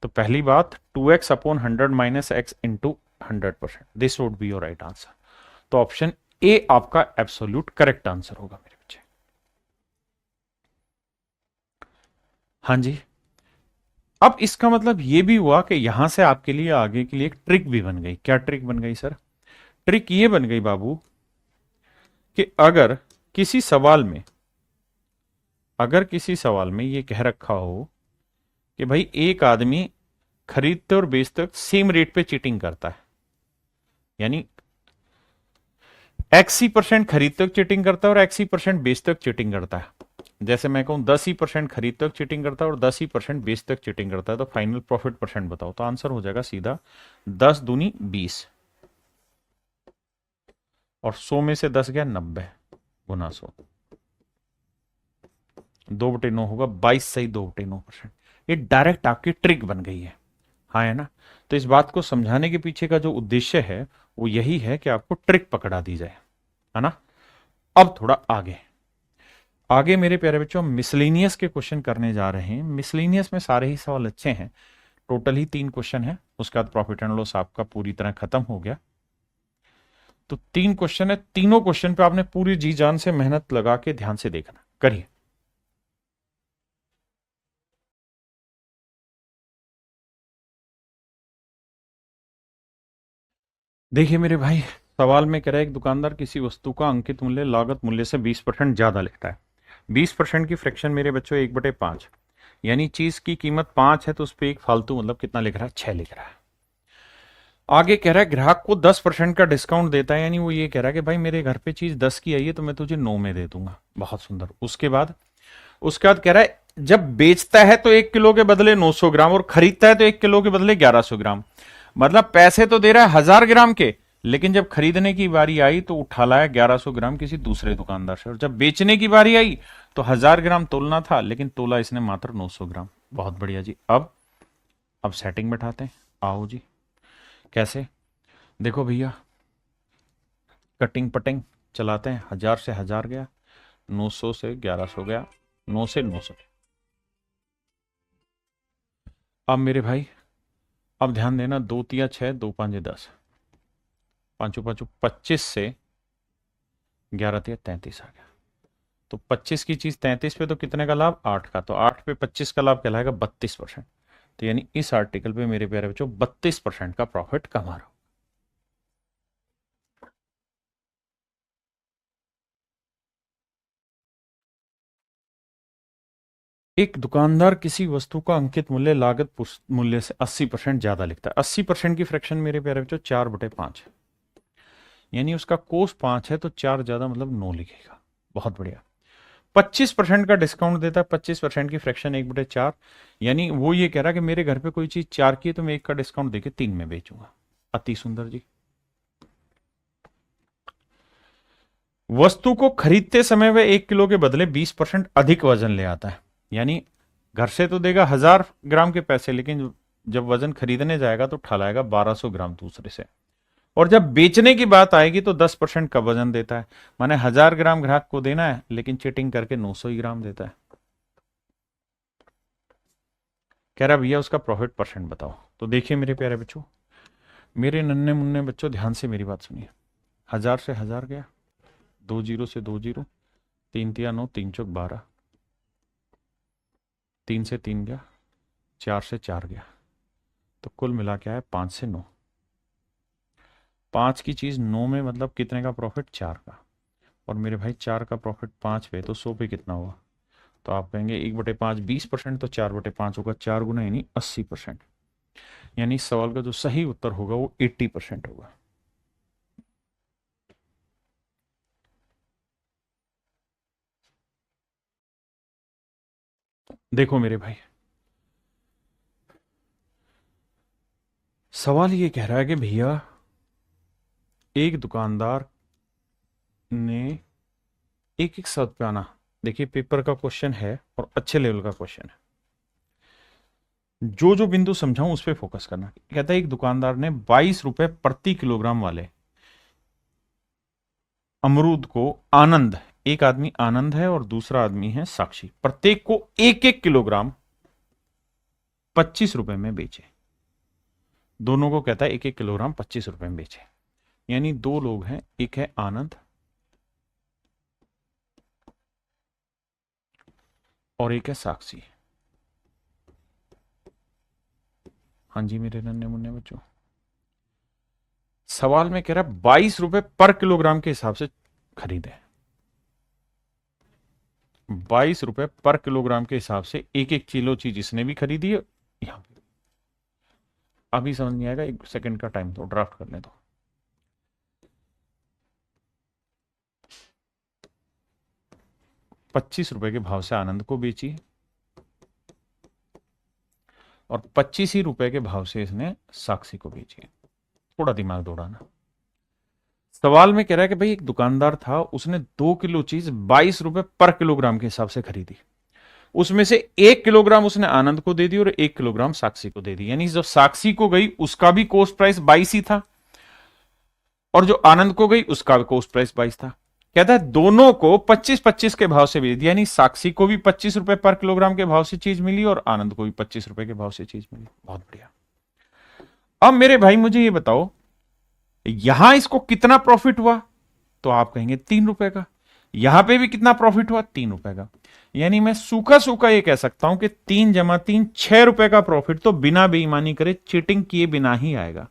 S1: तो पहली बात 2x upon 100 minus x into 100%, this would be your right answer. तो ऑप्शन ए आपका एब्सोल्यूट करेक्ट आंसर होगा मेरे बच्चे। हाँ जी, अब इसका मतलब यह भी हुआ कि यहां से आपके लिए आगे के लिए एक ट्रिक भी बन गई। क्या ट्रिक बन गई सर? ट्रिक ये बन गई बाबू कि अगर किसी सवाल में ये कह रखा हो कि भाई एक आदमी खरीदते और बेचते सेम रेट पे चीटिंग करता है, यानी XC% खरीदते वक्त चीटिंग करता है और XC% बेचते वक्त चीटिंग करता है। जैसे मैं कहूं 10% खरीदते वक्त चीटिंग करता है और 10% बेचते वक्त चीटिंग करता है, तो फाइनल प्रॉफिट परसेंट बताओ। तो आंसर हो जाएगा सीधा 10 दूनी 20 और 100 में से 10 गया 90 गुना 100, 2/9 होगा 22 सही 2/9%। ये डायरेक्ट आपकी ट्रिक बन गई है, हाँ है ना। तो इस बात को समझाने के पीछे का जो उद्देश्य है वो यही है कि आपको ट्रिक पकड़ा दी जाए, है ना। अब थोड़ा आगे मेरे प्यारे बच्चों मिसलेनियस के क्वेश्चन करने जा रहे हैं। मिसलेनियस में सारे ही सवाल अच्छे हैं, टोटल ही 3 क्वेश्चन है, उसके बाद प्रॉफिट एंड लॉस आपका पूरी तरह खत्म हो गया। तो 3 क्वेश्चन है, तीनों क्वेश्चन पे आपने पूरी जी जान से मेहनत लगा के ध्यान से देखना। करिए। देखिए मेरे भाई, सवाल में कह रहा है एक दुकानदार किसी वस्तु का अंकित मूल्य लागत मूल्य से 20% ज्यादा लेता है। 20% की फ्रैक्शन मेरे बच्चों 1/5, यानी चीज की कीमत 5 है तो उस पर एक फालतू मतलब कितना लिख रहा है 6 लिख रहा है। आगे कह रहा है ग्राहक को 10% का डिस्काउंट देता है, यानी वो ये कह रहा है कि भाई मेरे घर पे चीज 10 की आई है तो मैं तुझे 9 में दे दूंगा। बहुत सुंदर। उसके बाद कह रहा है जब बेचता है तो 1 किलो के बदले 900 ग्राम और खरीदता है तो 1 किलो के बदले 1100 ग्राम। मतलब पैसे तो दे रहा है 1000 ग्राम के, लेकिन जब खरीदने की बारी आई तो उठा लाया 1100 ग्राम किसी दूसरे दुकानदार से, और जब बेचने की बारी आई तो 1000 ग्राम तोलना था, लेकिन तोला इसने मात्र 900 ग्राम। बहुत बढ़िया जी। अब सेटिंग बैठाते हैं। आओ जी। कैसे? देखो भैया, कटिंग पटिंग चलाते हैं। 1000 से 1000 गया, 900 से 1100 गया, 9 से 900। अब मेरे भाई, अब ध्यान देना, 2 तिया 6, 2 पांचे 10, पांचों पांचों 25 से 11 तिया 33 आ गया। तो 25 की चीज 33 पे तो कितने का लाभ? 8 का। तो 8 पे 25 का लाभ कहलाएगा 32%। तो यानी इस आर्टिकल पे मेरे प्यारे बच्चों 32% का प्रॉफिट कमा रहा हूं। एक दुकानदार किसी वस्तु का अंकित मूल्य लागत मूल्य से 80% ज्यादा लिखता है। 80% की फ्रैक्शन मेरे प्यारे बच्चों 4/5, यानी उसका कोस 5 है तो 4 ज्यादा मतलब 9 लिखेगा। बहुत बढ़िया। 25% का डिस्काउंट देता है, 25% की फ्रैक्शन 1/4, यानी वो ये कह रहा है कि मेरे घर पे कोई चीज 4 की है तो मैं 1 का डिस्काउंट देके 3 में बेचूंगा। अति सुंदर जी। वस्तु को खरीदते समय वह 1 किलो के बदले 20% अधिक वजन ले आता है, यानी घर से तो देगा 1000 ग्राम के पैसे, लेकिन जब वजन खरीदने जाएगा तो ठहराएगा 1200 ग्राम दूसरे से। और जब बेचने की बात आएगी तो 10% का वजन देता है, माने 1000 ग्राम ग्राहक को देना है, लेकिन चीटिंग करके 900 ही ग्राम देता है। कह रहा भैया उसका प्रॉफिट परसेंट बताओ। तो देखिए मेरे प्यारे बच्चों, मेरे नन्हे मुन्ने बच्चों, ध्यान से मेरी बात सुनिए। 1000 से 1000 गया, 2 जीरो से 2 जीरो, 3 तिया 9, 3 चौक 12, 3 से 3 गया, 4 से 4 गया, तो कुल मिला के आया 5 से 9। 5 की चीज 9 में मतलब कितने का प्रॉफिट? 4 का। और मेरे भाई 4 का प्रॉफिट 5 पे, तो 100 पे कितना हुआ? तो आप कहेंगे 1/5 20%, तो 4/5 होगा 4 गुना, यानी 80%। यानी इस सवाल का जो सही उत्तर होगा वो 80% होगा। देखो मेरे भाई, सवाल ये कह रहा है कि भैया एक दुकानदार ने एक एक सौ रुपया आना, देखिए पेपर का क्वेश्चन है और अच्छे लेवल का क्वेश्चन है, जो जो बिंदु समझाऊं उस पर फोकस करना। कहता है एक दुकानदार ने 22 रुपए प्रति किलोग्राम वाले अमरूद को आनंद, एक आदमी आनंद है और दूसरा आदमी है साक्षी, प्रत्येक को 1-1 किलोग्राम 25 रुपए में बेचे। दोनों को कहता है 1-1 किलोग्राम 25 रुपए में बेचे। यानी दो लोग हैं, एक है आनंद और एक है साक्षी। हाँ जी मेरे नन्हे मुन्ने बच्चों, सवाल में कह रहा है 22 रुपए पर किलोग्राम के हिसाब से खरीदे। 22 रुपए पर किलोग्राम के हिसाब से 1-1 किलो चीज इसने भी खरीदी है। यहां पे अभी समझ नहीं आएगा, 1 सेकंड का टाइम दो, ड्राफ्ट करने दो। 25 रुपए के भाव से आनंद को बेची और 25 ही रुपए के भाव से इसने साक्षी को बेची। थोड़ा दिमाग दौड़ाना। सवाल में कह रहा है कि भाई एक दुकानदार था, उसने 2 किलो चीज 22 रुपए पर किलोग्राम के हिसाब से खरीदी। उसमें से 1 किलोग्राम उसने आनंद को दे दी और 1 किलोग्राम साक्षी को दे दी। यानी जो साक्षी को गई उसका भी कॉस्ट प्राइस 22 ही था और जो आनंद को गई उसका भी कॉस्ट प्राइस 22 था। कहता है दोनों को 25-25 के भाव से बेच दिया, यानी साक्षी को भी 25 रुपए पर किलोग्राम के भाव से चीज मिली और आनंद को भी 25 रुपए के भाव से चीज मिली। बहुत बढ़िया। अब मेरे भाई मुझे ये बताओ, यहां इसको कितना प्रॉफिट हुआ? तो आप कहेंगे 3 रुपए का। यहां पे भी कितना प्रॉफिट हुआ? 3 रुपए का। यानी मैं सूखा सूखा ये कह सकता हूं कि 3 × 3 6 रुपए का प्रॉफिट तो बिना बेईमानी करे, चीटिंग किए बिना ही आएगा।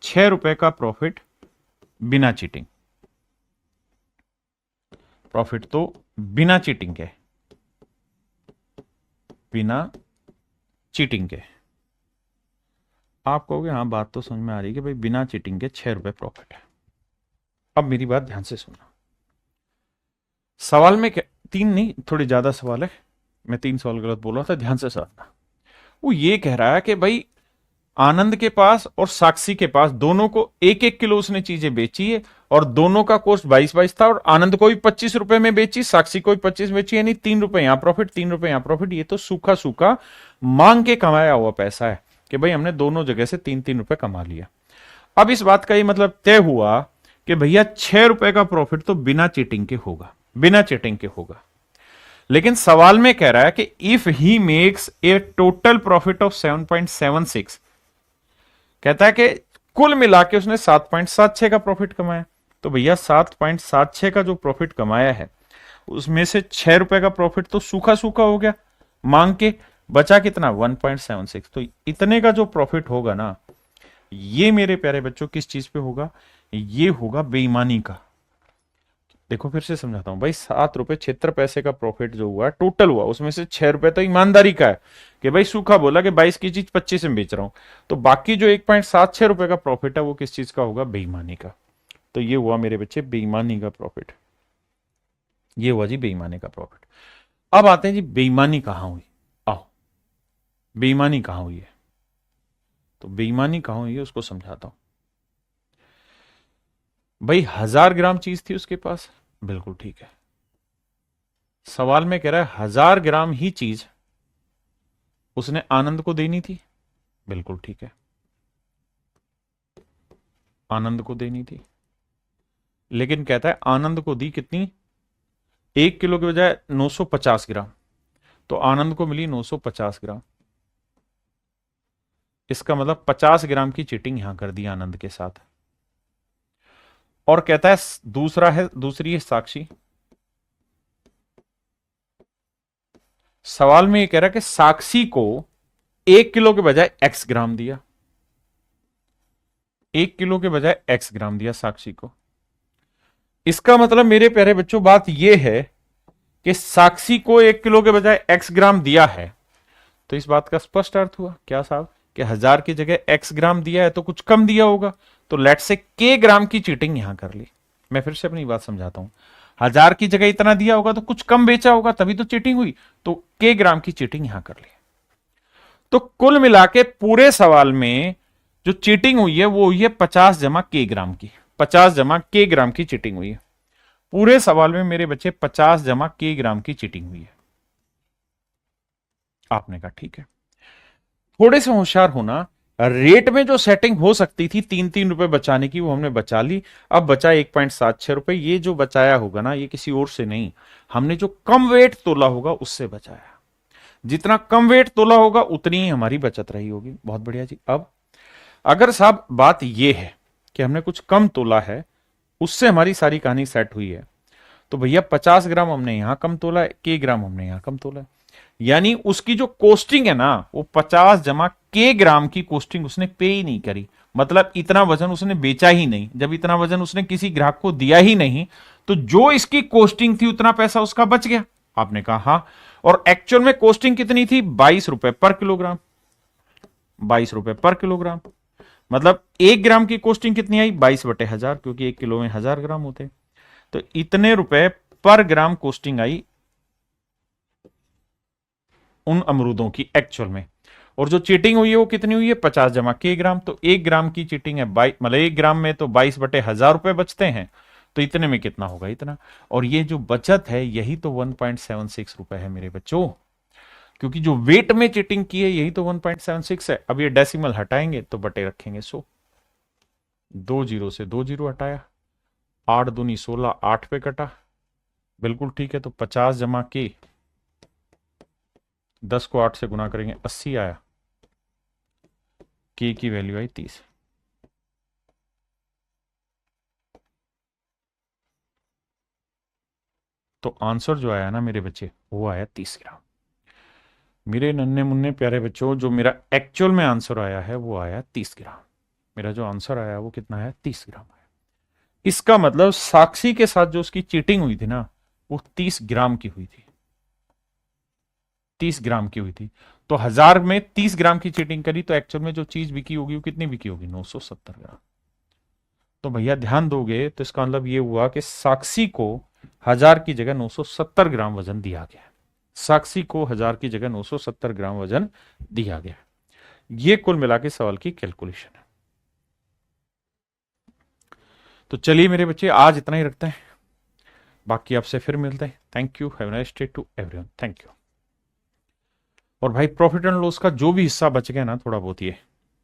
S1: 6 रुपए का प्रॉफिट बिना चीटिंग, प्रॉफिट तो बिना चीटिंग के, बिना चीटिंग के। आप कहोगे हाँ बात तो समझ में आ रही है कि भाई बिना चीटिंग के 6 रुपए प्रॉफिट है। अब मेरी बात ध्यान से सुनना। सवाल में 3 नहीं, थोड़ी ज्यादा सवाल है, मैं 3 सवाल गलत बोल रहा था, ध्यान से समझना। वो ये कह रहा है कि भाई आनंद के पास और साक्षी के पास दोनों को एक एक किलो उसने चीजें बेची है, और दोनों का कॉस्ट 22 था, और आनंद को भी 25 रुपए में बेची, साक्षी को भी 25 बेची, यानी 3 रुपए यहां प्रॉफिट, 3 रुपए यहां प्रॉफिट। ये तो सूखा सूखा मांग के कमाया हुआ पैसा है कि भाई हमने दोनों जगह से 3-3 रुपए कमा लिया। अब इस बात का ये मतलब तय हुआ कि भैया 6 रुपए का प्रॉफिट तो बिना चीटिंग के होगा, बिना चीटिंग के होगा। लेकिन सवाल में कह रहा है कि if he makes a total profit of 7.76, कहता है कि कुल मिला के उसने 7.76 का प्रॉफिट कमाया। तो भैया 7.76 का जो प्रॉफिट कमाया है उसमें से 6 रुपए का प्रॉफिट तो सूखा सूखा हो गया मांग के, बचा कितना 1.76। तो इतने का जो प्रॉफिट होगा ना, ये मेरे प्यारे बच्चों किस चीज पे होगा, ये होगा बेईमानी का। देखो फिर से समझाता हूं भाई, 7 रुपए 76 का प्रॉफिट जो हुआ टोटल हुआ, उसमें से 6 रुपए तो ईमानदारी का है कि भाई सूखा बोला कि 22 की चीज 25 में बेच रहा हूं, तो बाकी जो 1.76 रुपए का प्रॉफिट है वो किस चीज का होगा, बेईमानी का। तो ये हुआ मेरे बच्चे बेईमानी का प्रॉफिट, ये हुआ जी बेईमानी का प्रॉफिट। अब आते हैं जी बेईमानी कहां हुई, आओ बेईमानी कहां हुई है। तो बेईमानी कहां हुई है उसको समझाता हूं। भाई 1000 ग्राम चीज थी उसके पास, बिल्कुल ठीक है। सवाल में कह रहा है 1000 ग्राम ही चीज उसने आनंद को देनी थी, बिल्कुल ठीक है, आनंद को देनी थी। लेकिन कहता है आनंद को दी कितनी, 1 किलो के बजाय 950 ग्राम, तो आनंद को मिली 950 ग्राम। इसका मतलब 50 ग्राम की चीटिंग यहां कर दी आनंद के साथ। और कहता है दूसरी है साक्षी। सवाल में ये कह रहा है कि साक्षी को 1 किलो के बजाय x ग्राम दिया, 1 किलो के बजाय x ग्राम दिया साक्षी को। इसका मतलब मेरे प्यारे बच्चों बात यह है कि साक्षी को 1 किलो के बजाय x ग्राम दिया है, तो इस बात का स्पष्ट अर्थ हुआ क्या साहब, कि 1000 की जगह x ग्राम दिया है तो कुछ कम दिया होगा, तो लेट से k ग्राम की चीटिंग यहां कर ली। मैं फिर से अपनी बात समझाता हूं, 1000 की जगह इतना दिया होगा तो कुछ कम बेचा होगा, तभी तो चीटिंग हुई, तो k ग्राम की चीटिंग यहां कर ली। तो कुल मिला के पूरे सवाल में जो चीटिंग हुई है वो हुई है 50 जमा k ग्राम की, 50 जमा k ग्राम की चीटिंग हुई है। पूरे सवाल में मेरे बच्चे 50 जमा k ग्राम की चीटिंग हुई है। आपने कहा ठीक है, थोड़े से होशियार होना, रेट में जो सेटिंग हो सकती थी 3-3 रुपए बचाने की वो हमने बचा ली। अब बचा 1.76 रुपए, ये जो बचाया होगा ना ये किसी और से नहीं, हमने जो कम वेट तोला होगा उससे बचाया। जितना कम वेट तोला होगा उतनी ही हमारी बचत रही होगी। बहुत बढ़िया जी। अब अगर साहब बात यह है कि हमने कुछ कम तोला है, उससे हमारी सारी कहानी सेट हुई है, तो भैया 50 ग्राम हमने यहां कम तोला है, k ग्राम हमने यहां कम तोला है, यानी उसकी जो कोस्टिंग है ना वो 50 जमा k ग्राम की कोस्टिंग उसने पे ही नहीं करी। मतलब इतना वजन उसने बेचा ही नहीं, जब इतना वजन उसने किसी ग्राहक को दिया ही नहीं, तो जो इसकी कोस्टिंग थी उतना पैसा उसका बच गया। आपने कहा हाँ, और एक्चुअल में कोस्टिंग कितनी थी, 22 रुपए पर किलोग्राम, 22 रुपए पर किलोग्राम। मतलब 1 ग्राम की कोस्टिंग कितनी आई, 22/1000, क्योंकि 1 किलो में 1000 ग्राम होते, तो इतने रुपए पर ग्राम कोस्टिंग आई उन अमरूदों की एक्चुअल में। और जो चीटिंग हुई है वो कितनी हुई है, 50 जमा k ग्राम, तो 1 ग्राम की चीटिंग है, मतलब 1 ग्राम में तो 22/1000 रुपए बचते हैं, तो इतने में कितना होगा, इतना। और ये जो बचत है यही तो 1.76 रुपए है मेरे बच्चों, क्योंकि जो वेट में चीटिंग की है यही तो 1.76 है। अब ये डेसिमल हटाएंगे तो बटे रखेंगे 100, 2 जीरो से 2 जीरो हटाया, 8 दूनी 16, 8 पे कटा, बिल्कुल ठीक है। तो 50 जमा k, 10 को 8 से गुना करेंगे 80 आया, k की वैल्यू आई 30। तो आंसर जो आया ना मेरे बच्चे वो आया 30 ग्राम। मेरे नन्हे मुन्ने प्यारे बच्चों, जो मेरा एक्चुअल में आंसर आया है वो आया 30 ग्राम। मेरा जो आंसर आया वो कितना है, 30 ग्राम आया। इसका मतलब साक्षी के साथ जो उसकी चीटिंग हुई थी ना वो 30 ग्राम की हुई थी, 30 ग्राम की हुई थी। तो 1000 में 30 ग्राम की चीटिंग करी तो एक्चुअल में जो चीज बिकी होगी वो कितनी बिकी होगी, 970 ग्राम। तो भैया ध्यान दोगे तो इसका मतलब ये हुआ कि साक्षी को 1000 की जगह 970 ग्राम वजन दिया गया, साक्षी को 1000 की जगह 970 ग्राम वजन दिया गया। ये कुल मिला के सवाल की कैलकुलेशन है। तो चलिए मेरे बच्चे, आज इतना ही रखते हैं, बाकी आपसे फिर मिलते हैं। Thank you, have a nice day to everyone, thank you. और भाई प्रॉफिट एंड लॉस का जो भी हिस्सा बच गया ना, थोड़ा बहुत, ये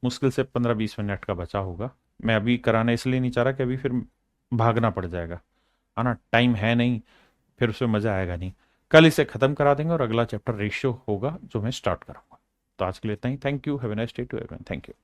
S1: मुश्किल से 15-20 मिनट का बचा होगा। मैं अभी कराना इसलिए नहीं चाह रहा कि अभी फिर भागना पड़ जाएगा, आना टाइम है नहीं, फिर उसमें मजा आएगा नहीं। कल इसे खत्म करा देंगे और अगला चैप्टर रेशियो होगा जो मैं स्टार्ट करूंगा। तो आज के लिए इतना ही। Thank you, have a nice day to everyone, thank you.